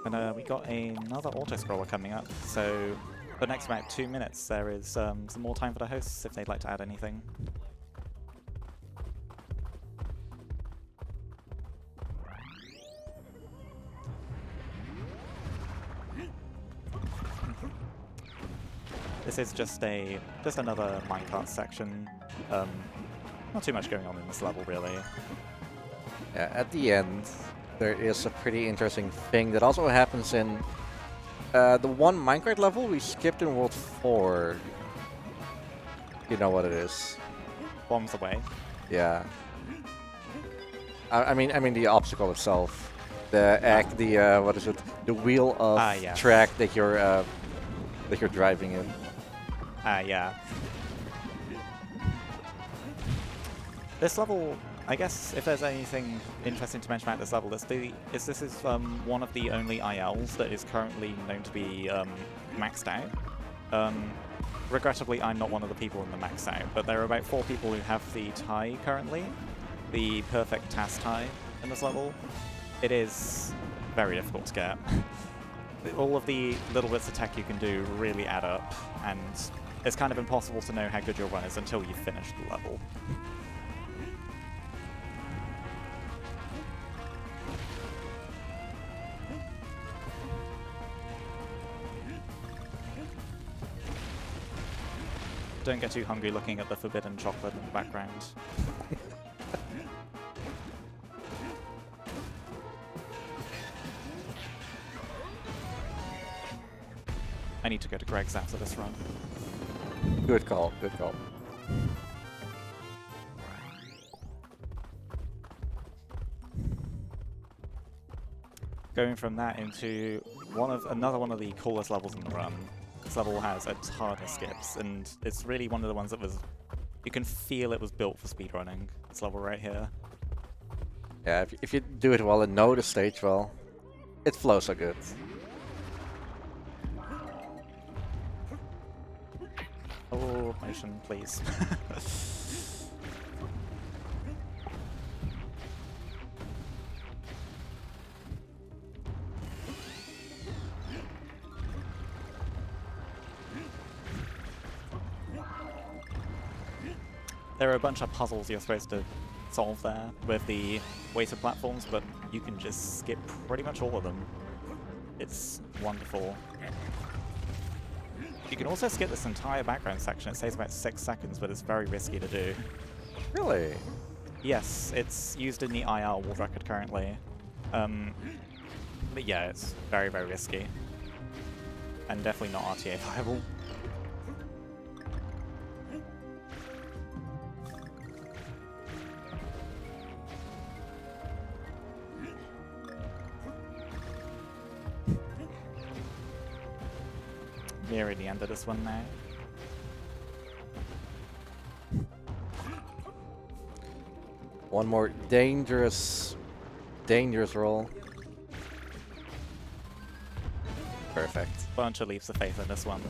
And we got another auto-scroller coming up, so for the next about 2 minutes there is some more time for the hosts if they'd like to add anything. This is just another minecart section. Not too much going on in this level, really. Yeah, at the end, there is a pretty interesting thing that also happens in the one minecart level we skipped in World 4. You know what it is? Bombs away. Yeah. I mean the obstacle itself. What is it? The wheel of yeah. track that you're driving in. Yeah. This level, I guess, if there's anything interesting to mention about this level, this is one of the only ILs that is currently known to be maxed out. Regrettably, I'm not one of the people in the max out, but there are about 4 people who have the tie currently, the perfect task tie in this level. It is very difficult to get. All of the little bits of tech you can do really add up, and it's kind of impossible to know how good your run is until you've finished the level. Don't get too hungry looking at the forbidden chocolate in the background. I need to go to Greg's after this run. Good call, good call. Going from that into another one of the coolest levels in the run. This level has a ton of skips, and it's really one of the ones that you can feel it was built for speedrunning. This level right here. Yeah, if you do it well and know the stage well, it flows so good. Oh, motion, please. There are a bunch of puzzles you're supposed to solve there with the weighted platforms, but you can just skip pretty much all of them. It's wonderful. You can also skip this entire background section. It saves about 6 seconds, but it's very risky to do. Really? Yes, it's used in the IR world record currently. But yeah, it's very, very risky. And definitely not RTA viable. Nearing the end of this one now. One more dangerous roll. Perfect. Bunch of leaps of faith in this one.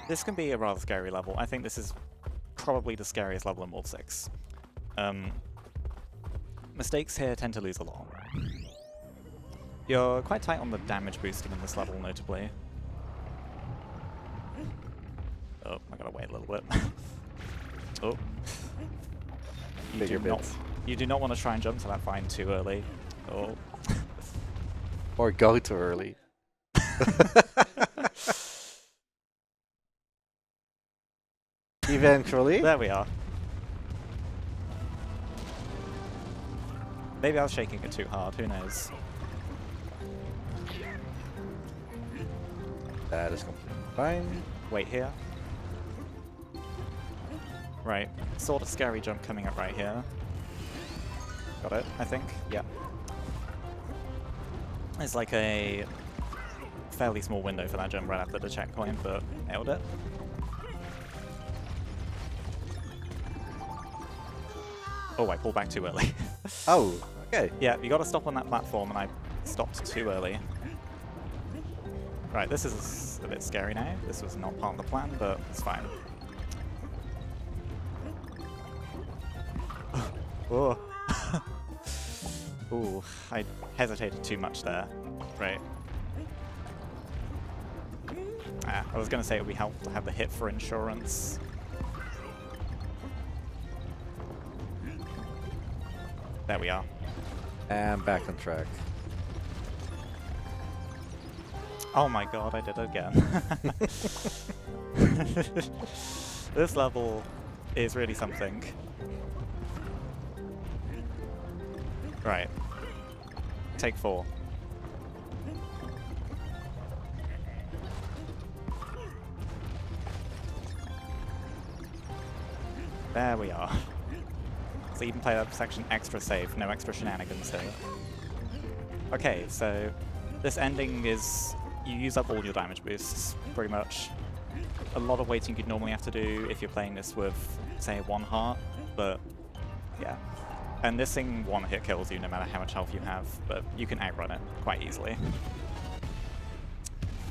This can be a rather scary level. I think this is probably the scariest level in World 6. mistakes here tend to lose a lot. You're quite tight on the damage boosting in this level, notably. Oh, I gotta wait a little bit. Oh. You do not want to try and jump to that vine too early. Oh. Or go too early. Eventually. There we are. Maybe I was shaking it too hard, who knows? That is completely fine. Wait here. Right, sort of scary jump coming up right here. Got it, I think. Yeah. It's like a fairly small window for that jump right after the checkpoint, but nailed it. Oh, I pulled back too early. Oh, okay. Yeah, you gotta stop on that platform, and I stopped too early. Right, this is a bit scary now. This was not part of the plan, but it's fine. Oh. Ooh, I hesitated too much there. Right. Ah, I was gonna say it would be helpful to have the hit for insurance. There we are. And back on track. Oh my god, I did it again. This level is really something. Right. Take 4. There we are. So you can play that section extra safe, no extra shenanigans here. Okay, so this ending is you use up all your damage boosts, pretty much. A lot of waiting you'd normally have to do if you're playing this with, say, 1 heart, but yeah. And this thing one-hit kills you no matter how much health you have, but you can outrun it quite easily.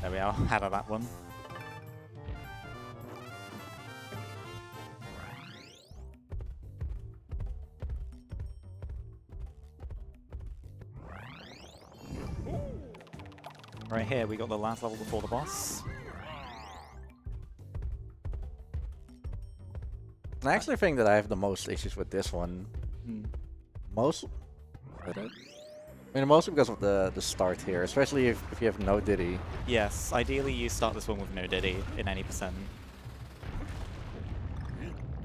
There we are, out of that one. Right here, we got the last level before the boss. I actually think that I have the most issues with this one. Mostly because of the start here, especially if you have no Diddy. Yes, ideally you start this one with no Diddy in any percent.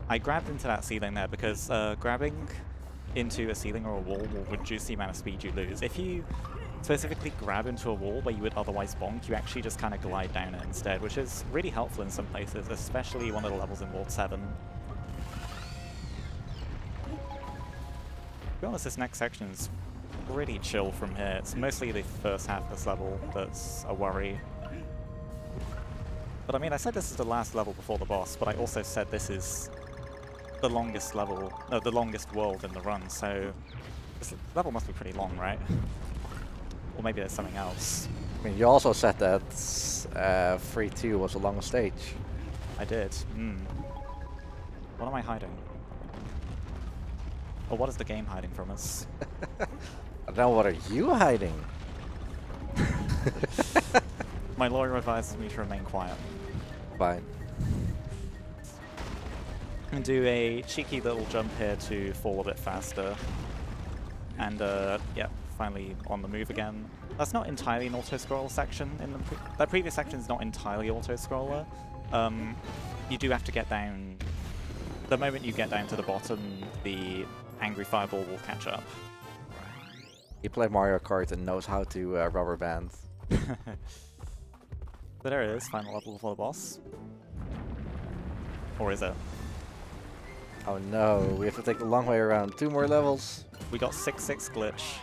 I grabbed into that ceiling there because grabbing into a ceiling or a wall will reduce the amount of speed you lose. If you specifically grab into a wall where you would otherwise bonk, you actually just kind of glide down it instead, which is really helpful in some places, especially one of the levels in World 7. To be honest, this next section is pretty chill from here. It's mostly the first half of this level that's a worry. But I mean, I said this is the last level before the boss, but I also said this is the longest level, no, the longest world in the run, so this level must be pretty long, right? Or maybe there's something else. I mean, you also said that 3-2 was the longest stage. I did. What am I hiding? Or what is the game hiding from us? I don't know, what are you hiding? My lawyer advises me to remain quiet. Fine. And do a cheeky little jump here to fall a bit faster. And yeah, finally on the move again. That's not entirely an auto-scroll section. That previous section is not entirely auto-scroller. You do have to get down. The moment you get down to the bottom, the angry fireball will catch up. He played Mario Kart and knows how to rubber band. So there it is, final level before the boss. Or is it? Oh no, we have to take the long way around. 2 more levels. We got 6-6 glitch.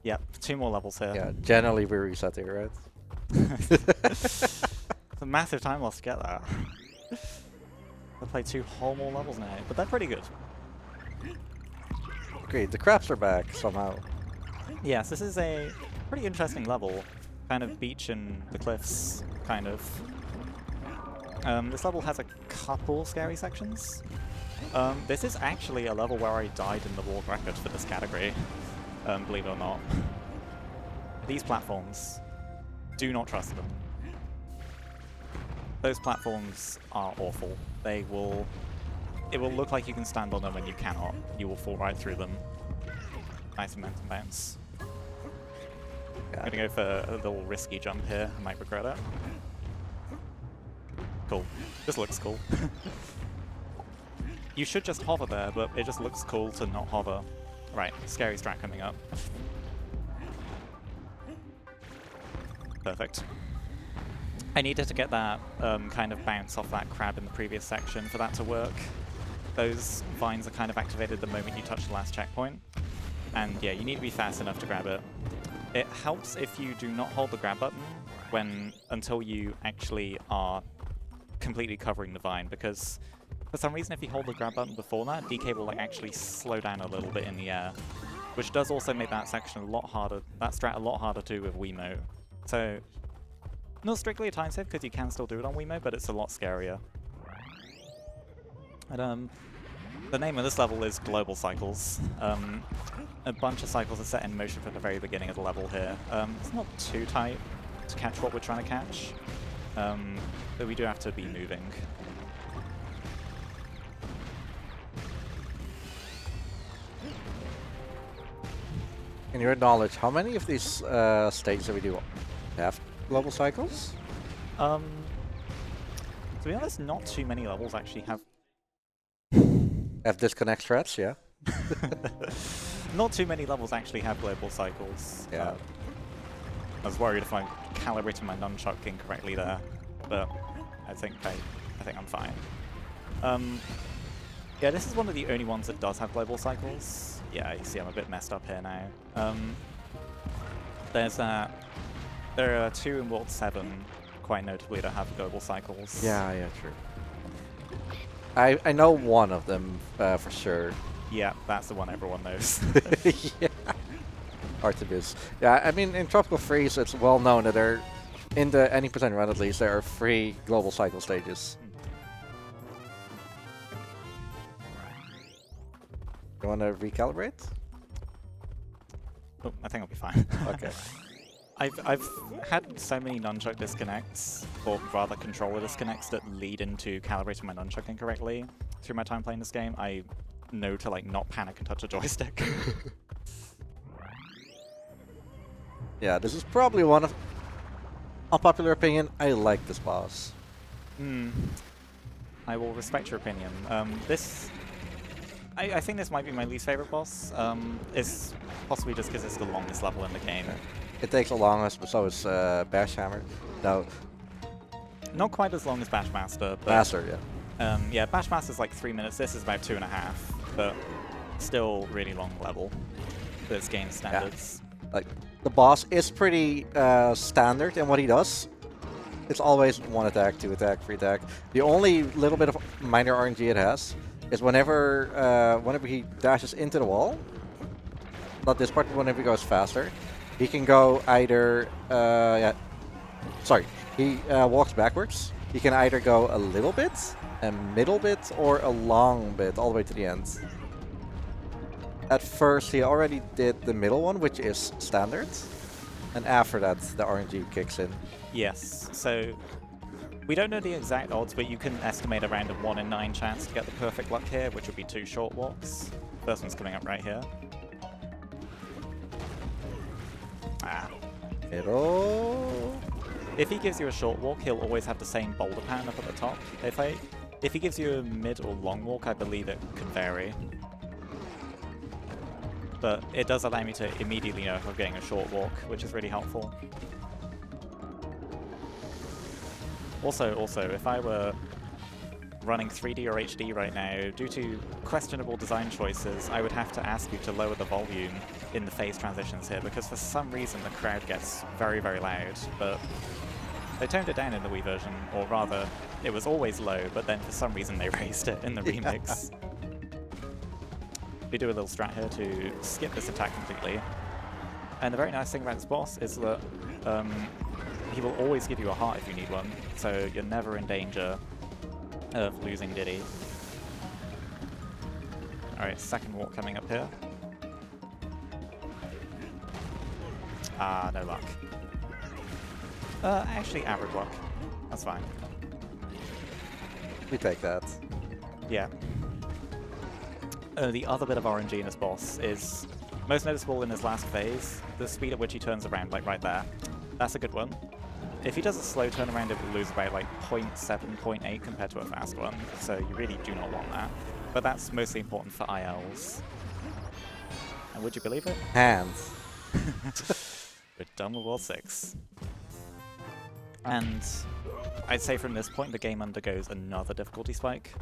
Yep, 2 more levels here. Yeah, generally we reset here, right? It's a massive time loss to get that. I've played 2 whole more levels now, but they're pretty good. Great, the crabs are back somehow. Yes, this is a pretty interesting level. Kind of beach and the cliffs, kind of. This level has a couple scary sections. This is actually a level where I died in the world record for this category, believe it or not. These platforms, do not trust them. Those platforms are awful. It will look like you can stand on them when you cannot. You will fall right through them. Nice momentum bounce. I'm gonna go for a little risky jump here. I might regret it. Cool. This looks cool. You should just hover there, but it just looks cool to not hover. Right, scary strat coming up. Perfect. I needed to get that kind of bounce off that crab in the previous section for that to work. Those vines are kind of activated the moment you touch the last checkpoint. And yeah, you need to be fast enough to grab it. It helps if you do not hold the grab button until you actually are completely covering the vine, because for some reason if you hold the grab button before that, DK will like actually slow down a little bit in the air, which does also make that section a lot harder, that strat a lot harder to do with Wiimote. So, not strictly a time save because you can still do it on Wiimote, but it's a lot scarier. And the name of this level is Global Cycles. A bunch of cycles are set in motion from the very beginning of the level here. It's not too tight to catch what we're trying to catch, but we do have to be moving. In your knowledge, how many of these stages that we do have global cycles? To be honest, not too many levels actually have... Have disconnect threads, yeah. Not too many levels actually have global cycles. Yeah. I was worried if I calibrated my nunchuck incorrectly there, but I think I'm fine. Yeah, this is one of the only ones that does have global cycles. Yeah, you see I'm a bit messed up here now. There are 2 in World 7, quite notably, that have global cycles. Yeah, true. I know one of them for sure. Yeah, that's the one everyone knows. Yeah. Artibus. Yeah, I mean, in Tropical Freeze, it's well known that there, in the any percent run at least, there are 3 global cycle stages. You want to recalibrate? Oh, I think I'll be fine. Okay. I've had so many nunchuck disconnects, or rather controller disconnects, that lead into calibrating my nunchuck incorrectly through my time playing this game. I know to like not panic and touch a joystick. Yeah, this is probably one of... Unpopular opinion, I like this boss. I will respect your opinion. I think this might be my least favorite boss. It's possibly just because it's the longest level in the game. It takes the longest, but so is Bash Hammer. No. Not quite as long as Bashmaster, but... Master, yeah. Yeah, Bashmaster's like 3 minutes. This is about 2.5, but still really long level for its game standards. Yeah. Like, the boss is pretty standard in what he does. It's always 1 attack, 2 attack, 3 attack. The only little bit of minor RNG it has is whenever he dashes into the wall, not this part, but whenever he goes faster, he can go either, he walks backwards. He can either go a little bit, a middle bit, or a long bit, all the way to the end. At first, he already did the middle one, which is standard. And after that, the RNG kicks in. Yes, so we don't know the exact odds, but you can estimate around a 1 in 9 chance to get the perfect luck here, which would be 2 short walks. First one's coming up right here. Ah. Middle. If he gives you a short walk, he'll always have the same boulder pattern up at the top. If he gives you a mid or long walk, I believe it can vary. But it does allow me to immediately know if I'm getting a short walk, which is really helpful. Also, if I were running 3D or HD right now, due to questionable design choices, I would have to ask you to lower the volume in the phase transitions here, because for some reason the crowd gets very, very loud, but they toned it down in the Wii version, or rather, it was always low, but then for some reason they raised it in the remix. We do a little strat here to skip this attack completely. And the very nice thing about this boss is that he will always give you a heart if you need one, so you're never in danger of losing Diddy. Alright, second walk coming up here. Ah, no luck. Actually, average luck. That's fine. We take that. Yeah. The other bit of RNG in this boss is most noticeable in his last phase, the speed at which he turns around, like right there. That's a good one. If he does a slow turnaround, it will lose about like 0.7, 0.8 compared to a fast one, so you really do not want that. But that's mostly important for ILs. And would you believe it? Hands. We're done with World 6. And I'd say from this point the game undergoes another difficulty spike,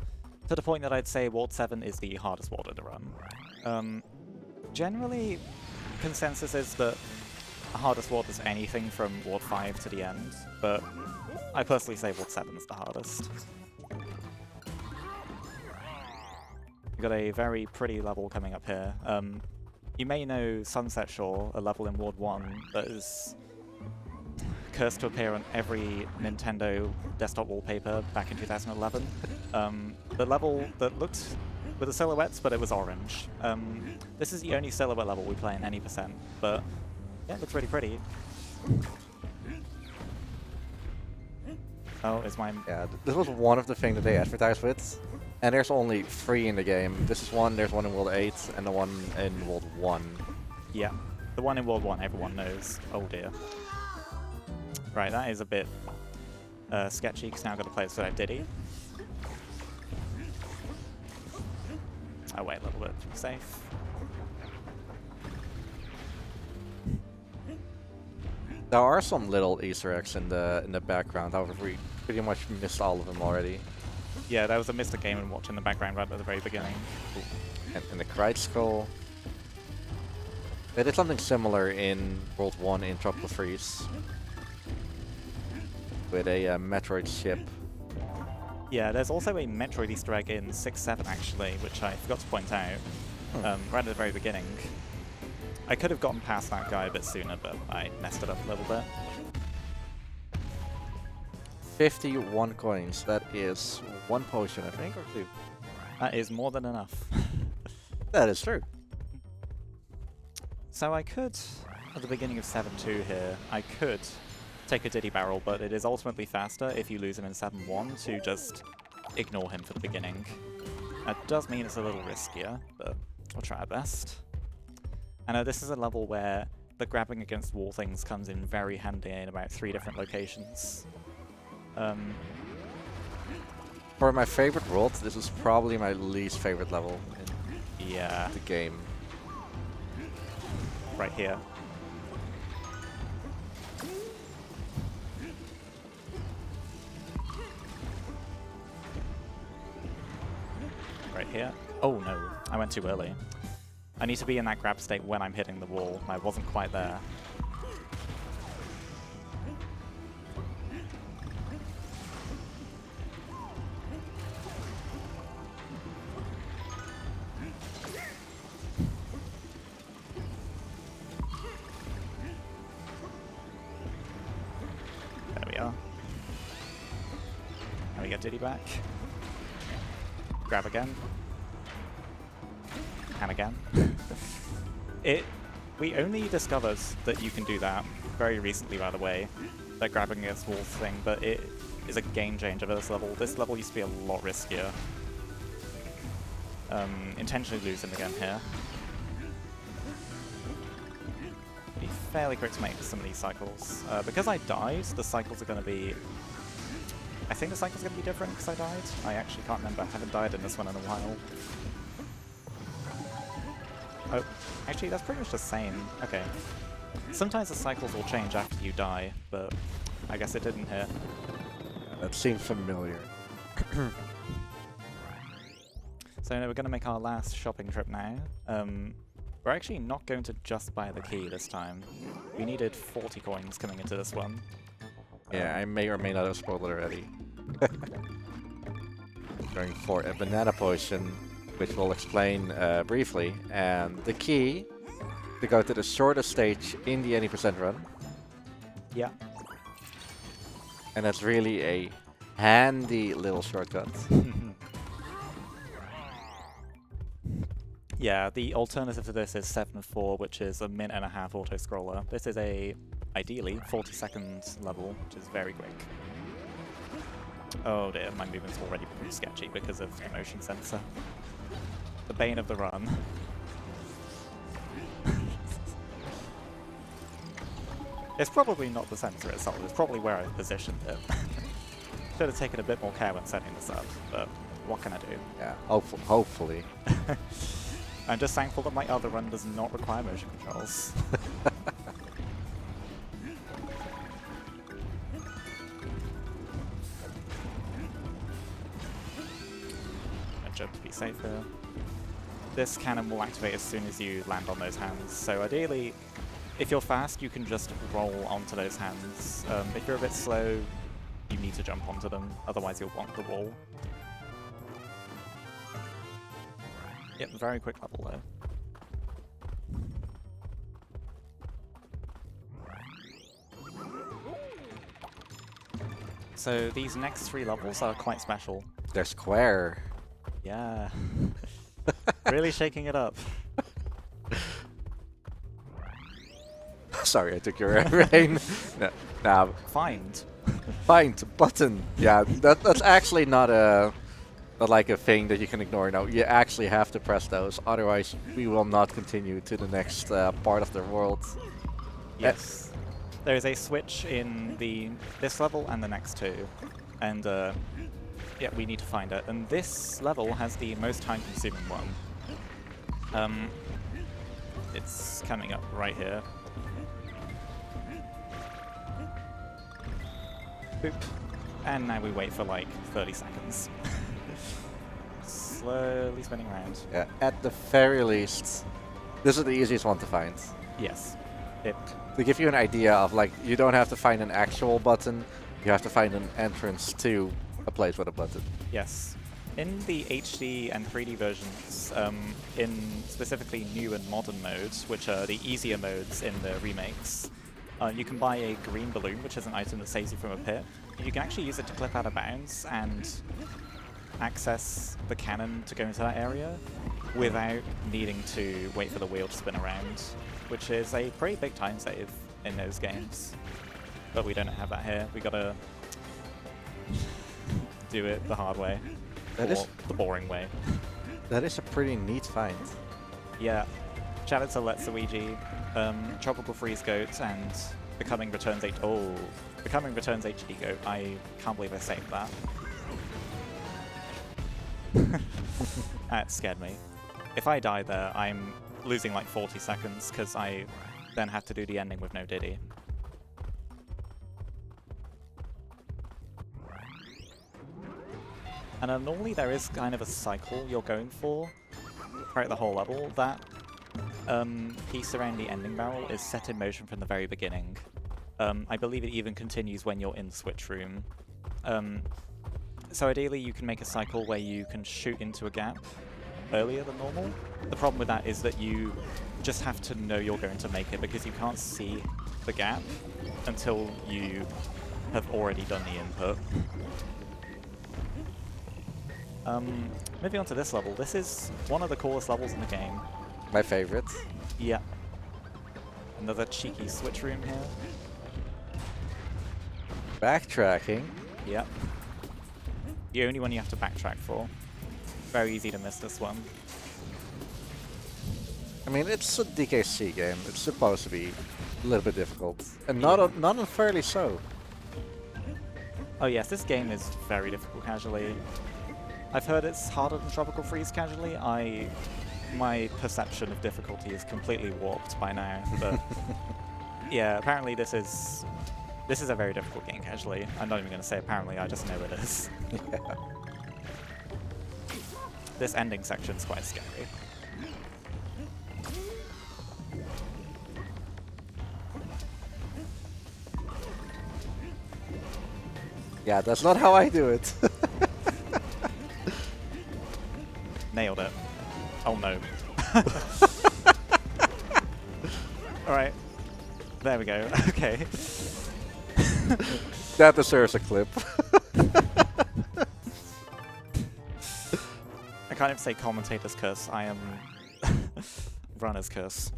to the point that I'd say World 7 is the hardest world in the run. Generally, consensus is that the hardest world is anything from World 5 to the end, but I personally say World 7 is the hardest. We've got a very pretty level coming up here. You may know Sunset Shore, a level in World 1 that is cursed to appear on every Nintendo desktop wallpaper back in 2011. The level that looked with the silhouettes, but it was orange. This is the only silhouette level we play in any %, but yeah, it looks really pretty. Oh, is my... Yeah, this was one of the things that they advertised with. And there's only 3 in the game. This is one, there's one in World 8, and the one in World 1. Yeah, the one in World 1 everyone knows. Oh dear. Right, that is a bit sketchy, because now I've got to play this without Diddy. I'll wait a little bit to be safe. There are some little Easter eggs in the background, however we pretty much missed all of them already. Yeah, there was a Mr. Game & Watch in the background right at the very beginning. And the Krite Skull. They did something similar in World 1 in Tropical Freeze. With a Metroid ship. Yeah, there's also a Metroid Easter egg in 6-7 actually, which I forgot to point out right at the very beginning. I could have gotten past that guy a bit sooner, but I messed it up a little bit. 51 coins. That is 1 potion, I think, or 2. That is more than enough. That is true. So I could, at the beginning of 7-2 here, I could take a Diddy Barrel, but it is ultimately faster if you lose him in 7-1 to just ignore him for the beginning. That does mean it's a little riskier, but we'll try our best. I know this is a level where the grabbing against wall things comes in very handy in about 3 different locations. For my favorite world, this is probably my least favorite level in Yeah, the game. right here. Right here. Oh no, I went too early. I need to be in that grab state when I'm hitting the wall. I wasn't quite there. There we are. Now we get Diddy back. Grab again. And again. We only discovered that you can do that very recently, by the way, that grabbing against walls thing, but it is a game changer for this level. This level used to be a lot riskier. Intentionally lose him again here. Be fairly quick to make some of these cycles. Because I died, the cycles are going to be... I think the cycles are going to be different because I died. I actually can't remember. I haven't died in this one in a while. Oh, actually, that's pretty much the same. Okay. Sometimes the cycles will change after you die, but I guess it didn't here. Yeah, that seems familiar. So we're going to make our last shopping trip now. We're actually not going to just buy the key this time. We needed 40 coins coming into this one. Yeah, I may or may not have spoiled it already. Going for a banana potion, which we'll explain briefly, and the key to go to the shortest stage in the 80% run. Yeah. And that's really a handy little shortcut. Yeah, the alternative to this is 7-4, which is a minute and a half auto-scroller. This is a, ideally, 40-second level, which is very quick. Oh dear, my movement's already become sketchy because of the motion sensor. The bane of the run. It's probably not the sensor itself, it's probably where I positioned it. Should have taken a bit more care when setting this up, but what can I do? Yeah, hopefully. I'm just thankful that my other run does not require motion controls. I jump to be safe here. This cannon will activate as soon as you land on those hands, so ideally, if you're fast, you can just roll onto those hands. If you're a bit slow, you need to jump onto them, otherwise you'll want the wall. Yep, very quick level though. So these next 3 levels are quite special. They're square. Yeah. Really shaking it up. Sorry, I took your reign. Nah, Find. find button. Yeah, that's actually not like a thing that you can ignore. No, you actually have to press those, otherwise we will not continue to the next part of the world. Yes. There is a switch in this level and the next 2. And yeah, we need to find it. And this level has the most time-consuming one. It's coming up right here. Boop. And now we wait for like 30 seconds. Slowly spinning around. Yeah, at the very least, this is the easiest one to find. Yes. To give you an idea of, like, you don't have to find an actual button, you have to find an entrance to a place with a button. Yes. In the HD and 3D versions, in specifically new and modern modes, which are the easier modes in the remakes, you can buy a green balloon, which is an item that saves you from a pit. You can actually use it to clip out of bounds and access the cannon to go into that area without needing to wait for the wheel to spin around, which is a pretty big time save in those games. But we don't have that here. We gotta do it the hard way. That or is the boring way. That is a pretty neat find. Yeah. Shout out to Let's Luigi, Tropical Freeze Goat, and Becoming Returns HD Goat. I can't believe I saved that. That scared me. If I die there, I'm losing like 40 seconds because I then have to do the ending with no Diddy. And normally there is kind of a cycle you're going for throughout the whole level. That piece around the ending barrel is set in motion from the very beginning. I believe it even continues when you're in the switch room. So ideally you can make a cycle where you can shoot into a gap earlier than normal. The problem with that is that you just have to know you're going to make it because you can't see the gap until you have already done the input. Moving on to this level, this is one of the coolest levels in the game. My favorite. Yeah. Another cheeky switch room here. Backtracking. Yep. The only one you have to backtrack for. Very easy to miss this one. I mean, it's a DKC game. It's supposed to be a little bit difficult, and not unfairly so. Oh yes, this game is very difficult casually. I've heard it's harder than Tropical Freeze casually. My perception of difficulty is completely warped by now, but yeah, apparently this is a very difficult game casually. I'm not even going to say apparently, I just know it is. Yeah. This ending section's quite scary. Yeah, that's not how I do it. Nailed it. Oh no. Alright. There we go. Okay. That deserves a clip. I can't even say commentator's curse. I am Runner's curse.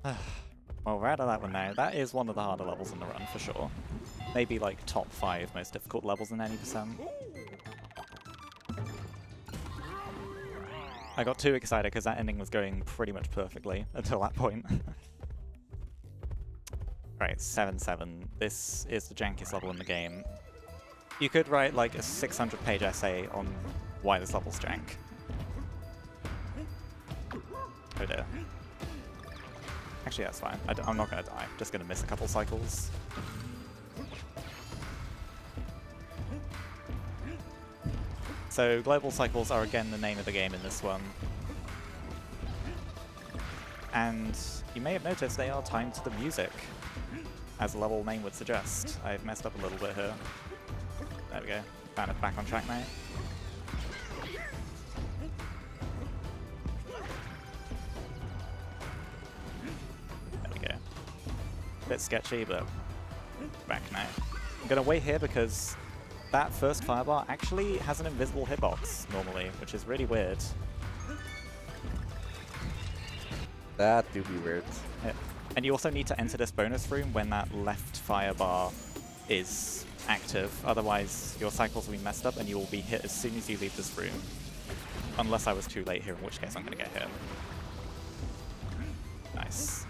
Well, we're out of that one now. That is one of the harder levels in the run, for sure. Maybe like top 5 most difficult levels in any percent. I got too excited because that ending was going pretty much perfectly until that point. Right, 7-7. This is the jankiest level in the game. You could write like a 600-page essay on why this level's jank. Oh dear. Actually, that's fine. I'm not going to die. Just going to miss a couple cycles. So global cycles are again the name of the game in this one. And you may have noticed they are timed to the music, as the level name would suggest. I've messed up a little bit here. There we go. Found it back on track now. There we go. Bit sketchy, but back now. I'm going to wait here because that first firebar actually has an invisible hitbox normally, which is really weird. That do be weird. Yeah. And you also need to enter this bonus room when that left firebar is active, otherwise your cycles will be messed up and you will be hit as soon as you leave this room. Unless I was too late here, in which case I'm going to get hit. Nice.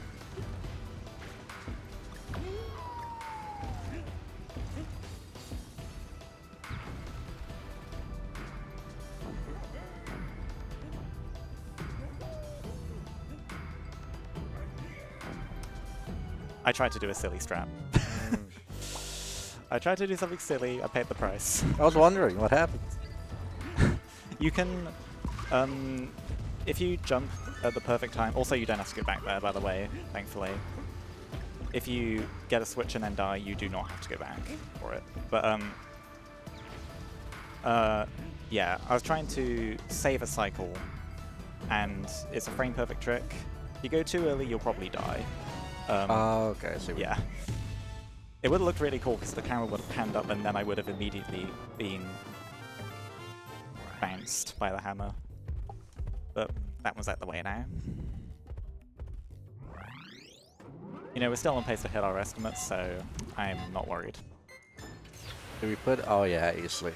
I tried to do a silly strat. I tried to do something silly, I paid the price. I was wondering what happened. You can, if you jump at the perfect time, also you don't have to go back there, by the way, thankfully. If you get a switch and then die, you do not have to go back for it. But, yeah, I was trying to save a cycle, and it's a frame perfect trick. If you go too early, you'll probably die. Okay, I see. Yeah. It would have looked really cool because the camera would have panned up and then I would have immediately been bounced by the hammer. But that was out the way now. You know, we're still on pace to hit our estimates, so I'm not worried. Do we put... Oh yeah, easily.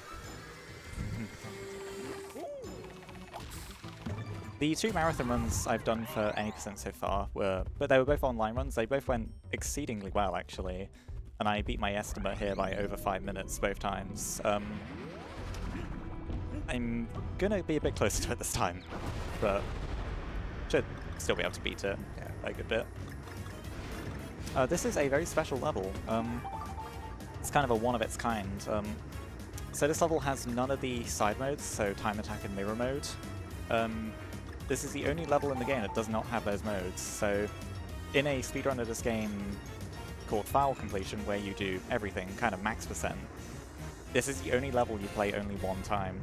The 2 marathon runs I've done for any percent so far but they were both online runs. They both went exceedingly well, actually. And I beat my estimate here by over 5 minutes both times. I'm gonna be a bit closer to it this time, but should still be able to beat it by a good bit. This is a very special level. It's kind of a one of its kind. So this level has none of the side modes, so time attack and mirror mode. This is the only level in the game that does not have those modes. So in a speedrun of this game called Foul Completion, where you do everything, kind of max %, this is the only level you play only one time.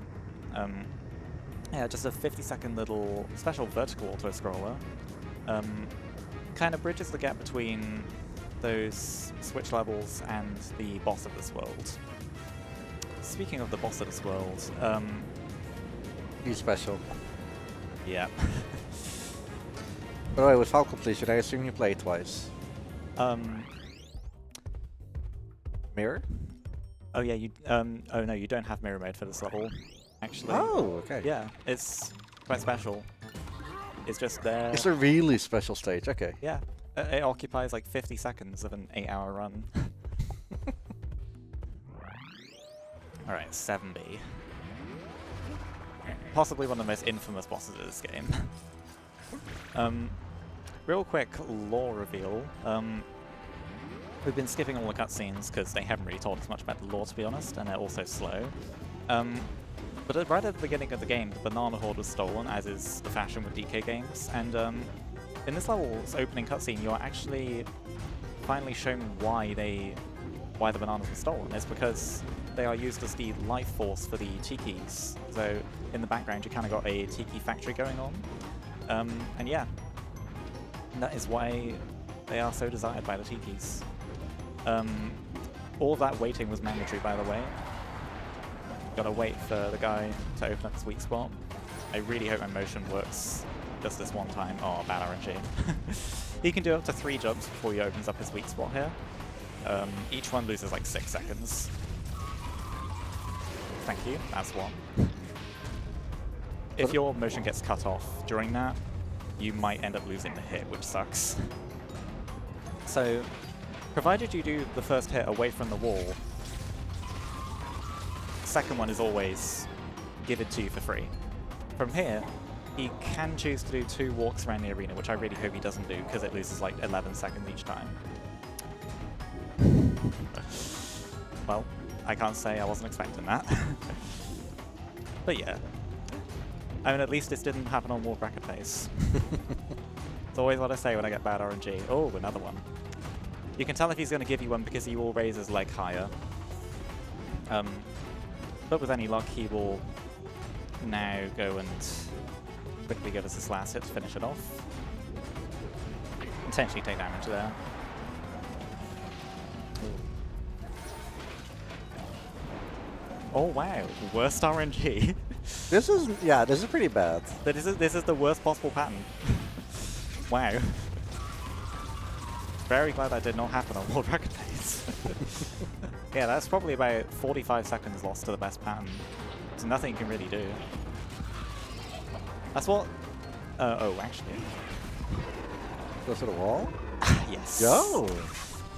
Yeah, just a 50-second little special vertical auto-scroller. Kind of bridges the gap between those Switch levels and the boss of this world. Speaking of the boss of this world, He's special. yeah. By the way, with Foul Completion, I assume you play it twice. Mirror? Oh yeah, you, oh no, you don't have mirror mode for this level, actually. Oh, okay. Yeah, it's quite special. It's just there. It's a really special stage, okay. Yeah, it occupies like 50 seconds of an 8-hour run. Alright, 7B. Possibly one of the most infamous bosses of this game. Real quick lore reveal. We've been skipping all the cutscenes because they haven't really told us much about the lore, to be honest, and they're also slow. But right at the beginning of the game, the Banana Horde was stolen, as is the fashion with DK games, and in this level's opening cutscene, you are actually finally shown why the bananas were stolen. It's because they are used as the life force for the tikis. So in the background, you kind of got a tiki factory going on, and yeah, that is why they are so desired by the tikis. All of that waiting was mandatory, by the way. Gotta wait for the guy to open up his weak spot. I really hope my motion works just this one time. Oh, bad RNG. He can do up to 3 jumps before he opens up his weak spot here. Each one loses like 6 seconds. Thank you, that's one. If your motion gets cut off during that, you might end up losing the hit, which sucks. So, provided you do the first hit away from the wall, the second one is always given to you for free. From here, he can choose to do 2 walks around the arena, which I really hope he doesn't do, because it loses like 11 seconds each time. Well, I can't say I wasn't expecting that. But yeah. I mean, at least this didn't happen on wall bracket pace. It's always what I say when I get bad RNG. Oh, another one. You can tell if he's going to give you one because he will raise his leg higher. But with any luck, he will now go and quickly give us his last hit to finish it off. Potentially take damage there. Oh wow, worst RNG. This is pretty bad. This is the worst possible pattern. Wow. Very glad that did not happen on World Record Pace. Yeah, that's probably about 45 seconds lost to the best pattern. There's nothing you can really do. That's what... oh, actually. Close to the wall? Yes. Go!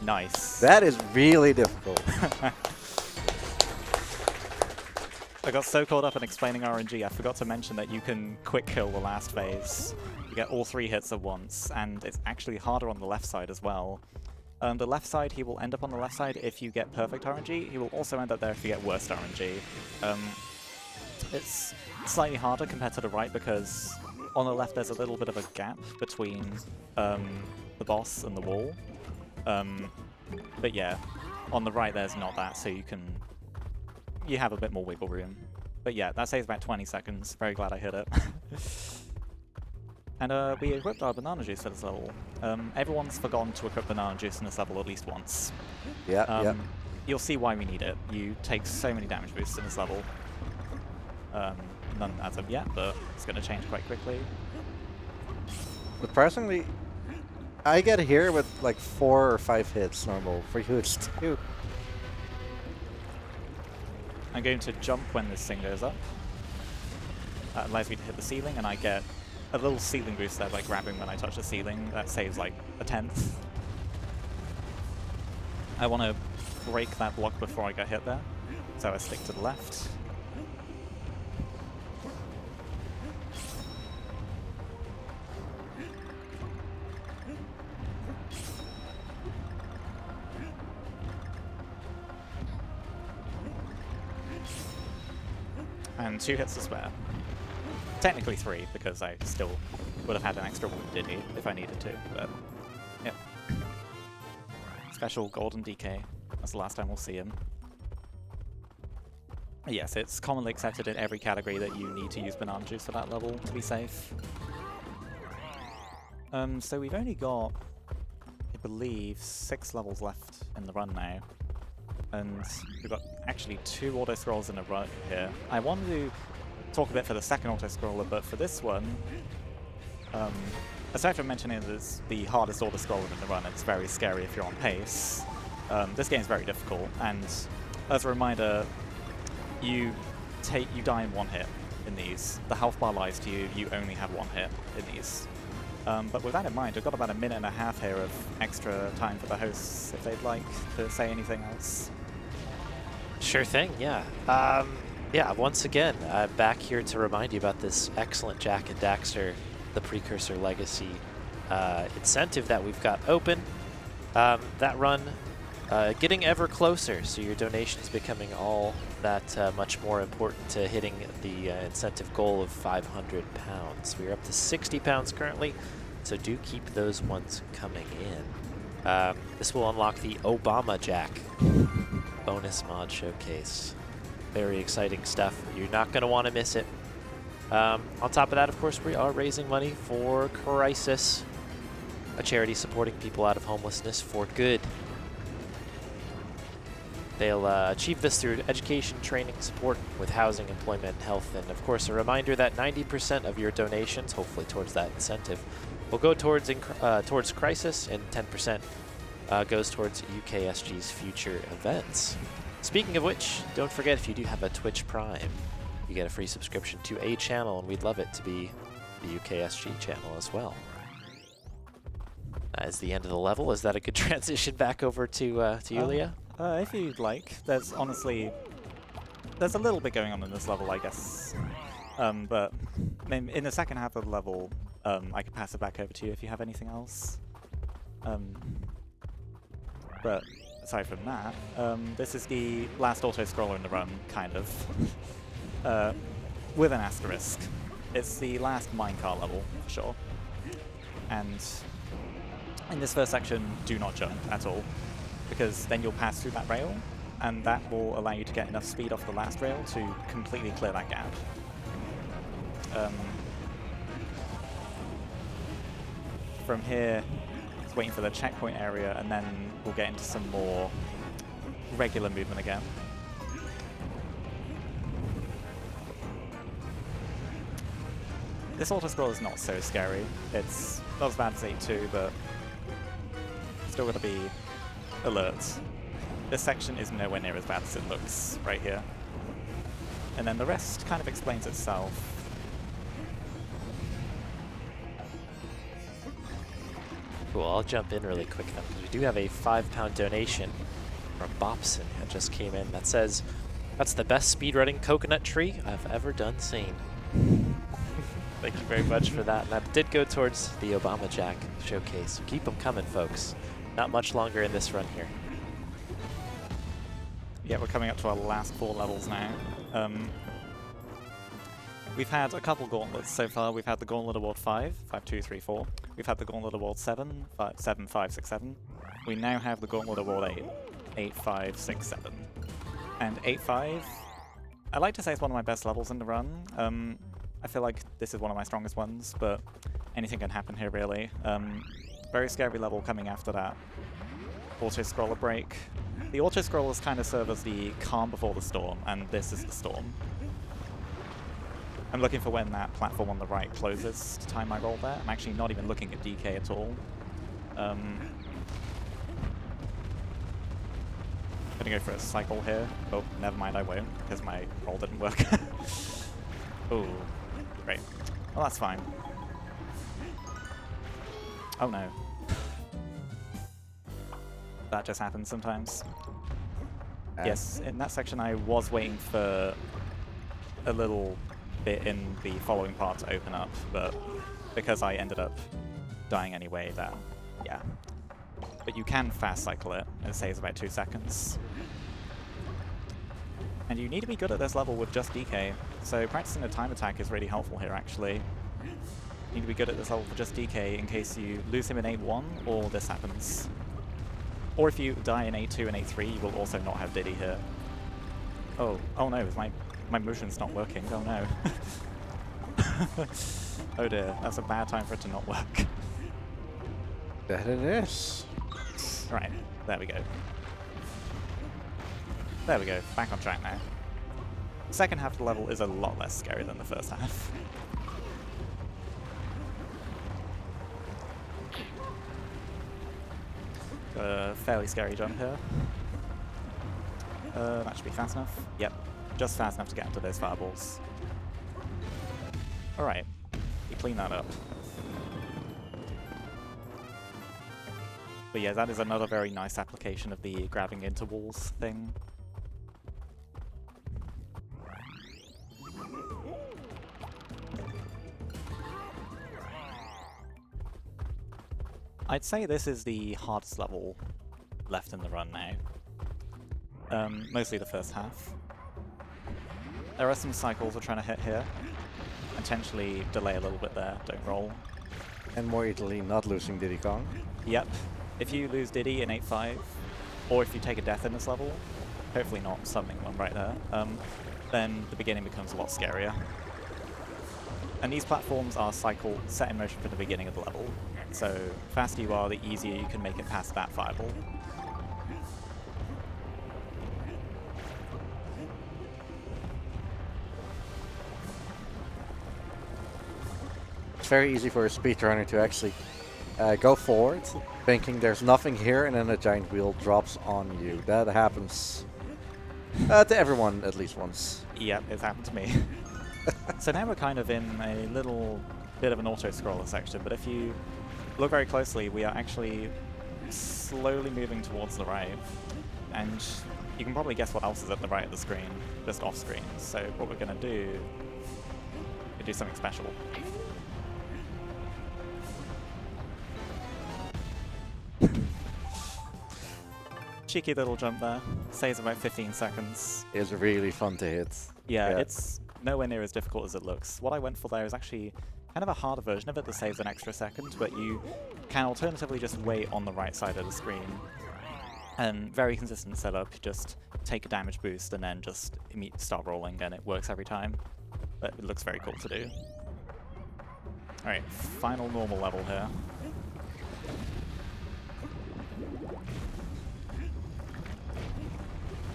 Nice. That is really difficult. I got so caught up in explaining RNG, I forgot to mention that you can quick kill the last phase. You get all 3 hits at once, and it's actually harder on the left side as well. The left side, he will end up on the left side if you get perfect RNG. He will also end up there if you get worst RNG. It's slightly harder compared to the right because on the left there's a little bit of a gap between the boss and the wall. But yeah, on the right there's not that, so you have a bit more wiggle room. But yeah, that saves about 20 seconds. Very glad I hit it. And we equipped our banana juice at this level. Everyone's forgotten to equip banana juice in this level at least once. Yeah, You'll see why we need it. You take so many damage boosts in this level. None as of yet, but it's going to change quite quickly. Surprisingly, I get here with like 4 or 5 hits normal. For you it's 2. I'm going to jump when this thing goes up. That allows me to hit the ceiling, and I get a little ceiling boost there by grabbing when I touch the ceiling. That saves like a 1/10. I want to break that block before I get hit there, so I stick to the left. And 2 hits to spare. Technically 3, because I still would have had an extra wound if I needed to, but yep. Special golden DK. That's the last time we'll see him. Yes, it's commonly accepted in every category that you need to use banana juice at that level to be safe. So we've only got, I believe, 6 levels left in the run now. And we've got actually 2 auto-scrolls in a row here. I wanted to talk a bit for the second auto-scroller, but for this one, aside from mentioning it is the hardest auto-scroller in the run, it's very scary if you're on pace. This game's very difficult, and as a reminder, you die in 1 hit in these. The health bar lies to you, you only have 1 hit in these. But with that in mind, I've got about a minute and a half here of extra time for the hosts if they'd like to say anything else. Sure thing, yeah. Yeah, once again, I'm back here to remind you about this excellent Jack and Daxter, the Precursor Legacy incentive that we've got open. That run getting ever closer, so your donations becoming all that much more important to hitting the incentive goal of £500. We're up to £60 currently, so do keep those ones coming in. This will unlock the Obama Jack bonus mod showcase. Very exciting stuff. You're not going to want to miss it. On top of that, of course, we are raising money for Crisis, a charity supporting people out of homelessness for good. They'll achieve this through education, training, support with housing, employment, health, and of course a reminder that 90% of your donations, hopefully towards that incentive, will go towards Crisis, and 10% goes towards UKSG's future events. Speaking of which, don't forget, if you do have a Twitch Prime, you get a free subscription to a channel, and we'd love it to be the UKSG channel as well. That is the end of the level. Is that a good transition back over to you, Leah? If you'd like. There's honestly... There's a little bit going on in this level, I guess. But in the second half of the level, I could pass it back over to you if you have anything else. But aside from that, this is the last auto-scroller in the run, kind of. With an asterisk. It's the last minecart level, for sure. And in this first section, do not jump at all, because then you'll pass through that rail, and that will allow you to get enough speed off the last rail to completely clear that gap. From here, it's waiting for the checkpoint area, and then we'll get into some more regular movement again. This auto-scroll is not so scary. It's not as bad as 8.2, but still got to be alert. This section is nowhere near as bad as it looks right here. And then the rest kind of explains itself. Cool, I'll jump in really quick then, because we do have a £5 donation from Bopson that just came in that says, "That's the best speedrunning coconut tree I've ever done seen." Thank you very much for that. And that did go towards the Obama Jack showcase. So keep them coming, folks. Not much longer in this run here. Yeah, we're coming up to our last 4 levels now. We've had a couple gauntlets so far. We've had the Gauntlet Award 5, 5, 2, 3, 4. We've had the Gauntlet Award 7, 5, 7, 5, 6, 7. We now have the Gauntlet Award 8, 8, 5, 6, 7. And 8, 5, I like to say it's one of my best levels in the run. I feel like this is one of my strongest ones, but anything can happen here, really. Very scary level coming after that auto-scroller break. The auto-scrollers kind of serve as the calm before the storm, and this is the storm. I'm looking for when that platform on the right closes to time my roll there. I'm actually not even looking at DK at all. Gonna go for a cycle here. Oh, never mind, I won't, because my roll didn't work. Ooh. Great. Well, that's fine. Oh no. That just happens sometimes. Yes, in that section I was waiting for a little bit in the following part to open up, but because I ended up dying anyway, that, yeah. But you can fast cycle it, and it saves about 2 seconds. And you need to be good at this level with just DK, so practicing a time attack is really helpful here, actually. You need to be good at this level with just DK in case you lose him in 8-1 or this happens. Or if you die in 8-2 and 8-3, you will also not have Diddy here. Oh no, my motion's not working, oh no. Oh dear, that's a bad time for it to not work. That it is. Right, there we go. There we go, back on track now. The second half of the level is a lot less scary than the first half. Got a fairly scary jump here. That should be fast enough. Yep, just fast enough to get into those fireballs. Alright, you clean that up. But yeah, that is another very nice application of the grabbing into walls thing. I'd say this is the hardest level left in the run now. Mostly the first half. There are some cycles we're trying to hit here. Intentionally delay a little bit there, don't roll. And more easily not losing Diddy Kong. Yep. If you lose Diddy in 8-5, or if you take a death in this level, hopefully not summoning one right there, then the beginning becomes a lot scarier. And these platforms are set in motion from the beginning of the level. So, faster you are, the easier you can make it past that fireball. very easy for a speedrunner to actually go forward, thinking there's nothing here, and then a giant wheel drops on you. That happens to everyone at least once. Yep, it's happened to me. So now we're kind of in a little bit of an auto-scroller section, but if you look very closely, we are actually slowly moving towards the right, and you can probably guess what else is at the right of the screen, just off screen. So what we're going to do, we do something special. Cheeky little jump there, saves about 15 seconds. It's really fun to hit. Yeah, it's nowhere near as difficult as it looks. What I went for there is actually kind of a harder version of it that saves an extra second, but you can alternatively just wait on the right side of the screen. And very consistent setup, just take a damage boost and then just immediately start rolling, and it works every time. But it looks very cool to do. Alright, final normal level here.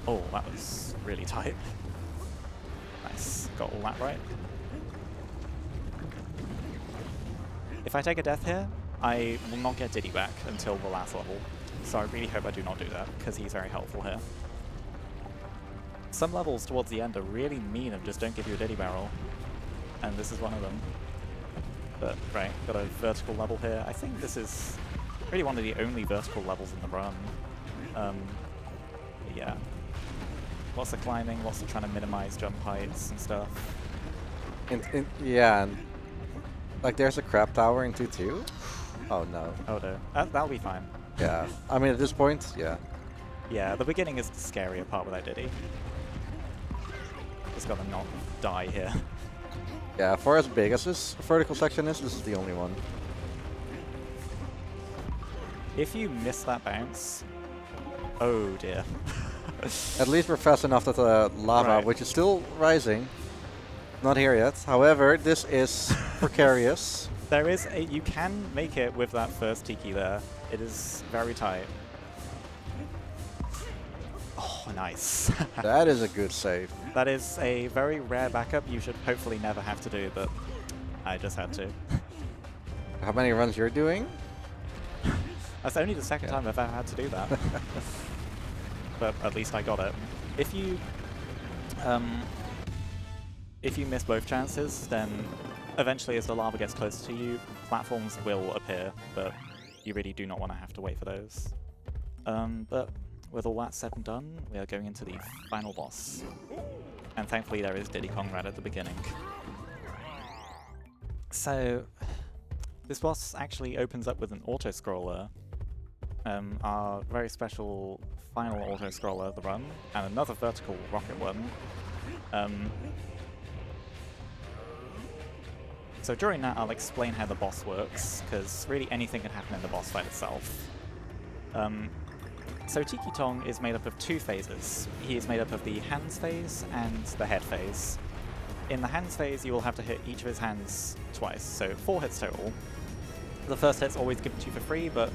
Oh, that was really tight. Nice, got all that right. If I take a death here, I will not get Diddy back until the last level. So I really hope I do not do that, because he's very helpful here. Some levels towards the end are really mean and just don't give you a Diddy barrel. And this is one of them. But, right, got a vertical level here. I think this is really one of the only vertical levels in the run. Yeah. Lots of climbing, lots of trying to minimize jump heights and stuff. Yeah, and like there's a crab tower in 2-2. Oh no. Oh no, that'll be fine. Yeah, I mean at this point, yeah. Yeah, the beginning is the scarier part without Diddy. Just gotta not die here. Yeah, for as big as this vertical section is, this is the only one. If you miss that bounce, oh dear. At least we're fast enough that the lava, which is still rising, not here yet. However, this is precarious. There is a, you can make it with that first Tiki there. It is very tight. Oh, nice. That is a good save. That is a very rare backup you should hopefully never have to do, but I just had to. How many runs you're doing? That's only the second time I've ever had to do that. But at least I got it. If you miss both chances, then eventually as the lava gets closer to you, platforms will appear, but you really do not want to have to wait for those. But with all that said and done, we are going into the final boss. And thankfully there is Diddy Kong right at the beginning. So, this boss actually opens up with an auto-scroller. Our very special final auto-scroller of the run, and another vertical rocket one. So during that I'll explain how the boss works, because really anything can happen in the boss fight itself. So Tiki Tong is made up of two phases. He is made up of the hands phase and the head phase. In the hands phase you will have to hit each of his hands twice, so 4 hits total. The first hit's always given to you for free, but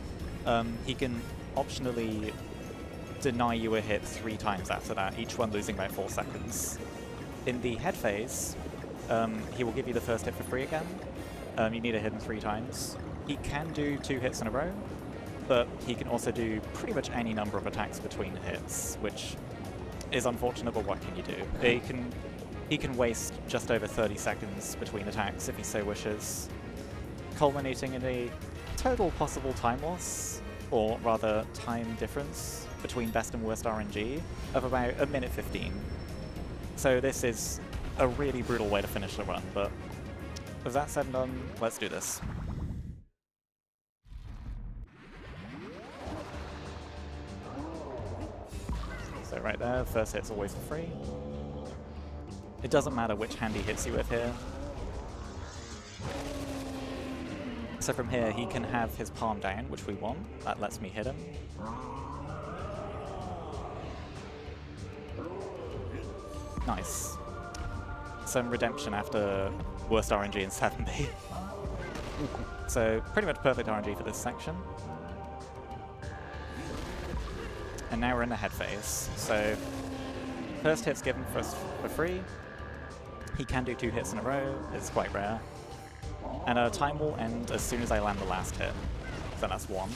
he can optionally deny you a hit 3 times after that, each one losing about 4 seconds. In the head phase, he will give you the first hit for free again. You need to hit him 3 times. He can do 2 hits in a row, but he can also do pretty much any number of attacks between hits, which is unfortunate, but what can you do? He can waste just over 30 seconds between attacks if he so wishes, culminating in a total possible time loss, or rather time difference, between best and worst RNG of about 1:15. So this is a really brutal way to finish the run, but with that said and done, let's do this. So right there, first hit's always for free. It doesn't matter which hand he hits you with here. So from here, he can have his palm down, which we want. That lets me hit him. Nice. Some redemption after worst RNG in 7B. So pretty much perfect RNG for this section. And now we're in the head phase. So first hit's given for free. He can do 2 hits in a row. It's quite rare. And time will end as soon as I land the last hit. So that's 1.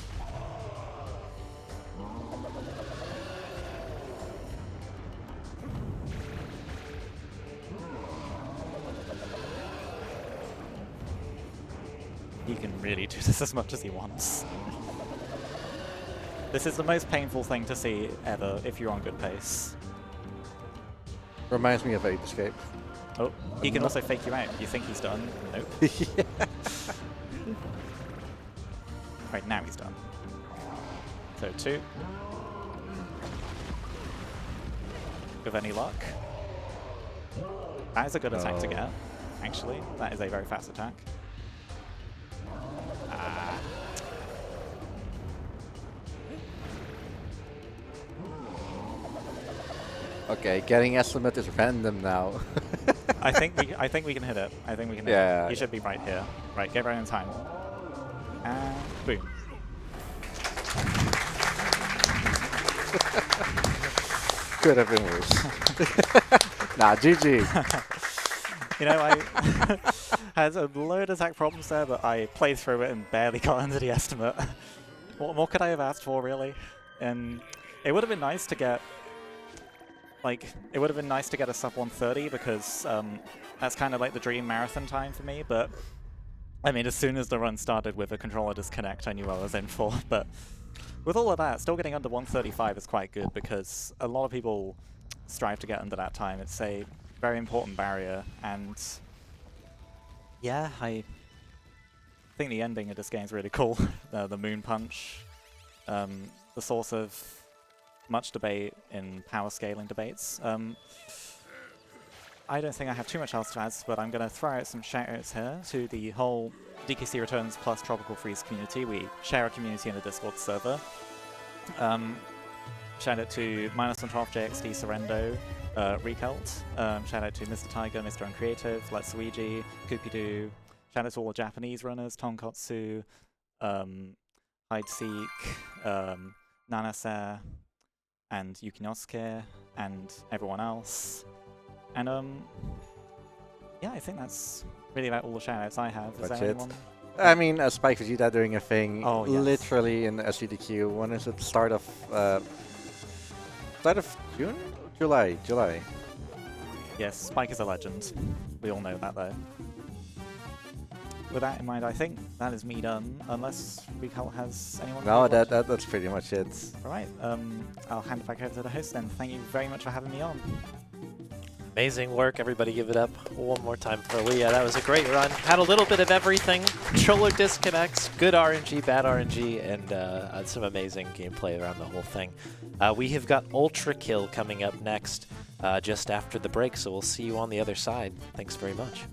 He can really do this as much as he wants. This is the most painful thing to see ever if you're on good pace. Reminds me of Ape Escape. Oh, he can also fake you out. You think he's done? Nope. Yeah. Right, now he's done. So 2. With any luck. That is a good attack to get, actually. That is a very fast attack. Okay, getting estimate is random now. I think we can hit it. I think we can hit it. He should be right here. Right, get right in time. And boom. Could have been worse. Nah, GG. You know, I had a load of attack problems there, but I played through it and barely got under the estimate. What more could I have asked for, really? And it would have been nice to get, like, it would have been nice to get a sub 130 because that's kind of like the dream marathon time for me. But I mean, as soon as the run started with a controller disconnect, I knew I was in for. But with all of that, still getting under 135 is quite good because a lot of people strive to get under that time. It's a very important barrier, and yeah, I think the ending of this game is really cool. The moon punch, the source of much debate in power scaling debates. I don't think I have too much else to add, but I'm going to throw out some shout-outs here to the whole DKC Returns plus Tropical Freeze community. We share a community in the Discord server. Shout out to -12, JXD, Sorrendo, Recult. Shout out to Mr. Tiger, Mr. Uncreative, Let's Luigi, Koopidoo. Shout out to all the Japanese runners, Tonkotsu, Hideseek, Nanase, and Yukinosuke, and everyone else. And yeah, I think that's really about all the shoutouts I have. Is That's there it. anyone? I mean, Spike Vegeta doing a thing literally in the SCDQ. When is it? Start of June? July. Yes, Spike is a legend. We all know that, though. With that in mind, I think that is me done, unless Recult has anyone. No, that's pretty much it. All right, I'll hand it back over to the host then. Thank you very much for having me on. Amazing work. Everybody give it up one more time for Leah. That was a great run. Had a little bit of everything. Controller disconnects, good RNG, bad RNG, and some amazing gameplay around the whole thing. We have got Ultra Kill coming up next just after the break, so we'll see you on the other side. Thanks very much.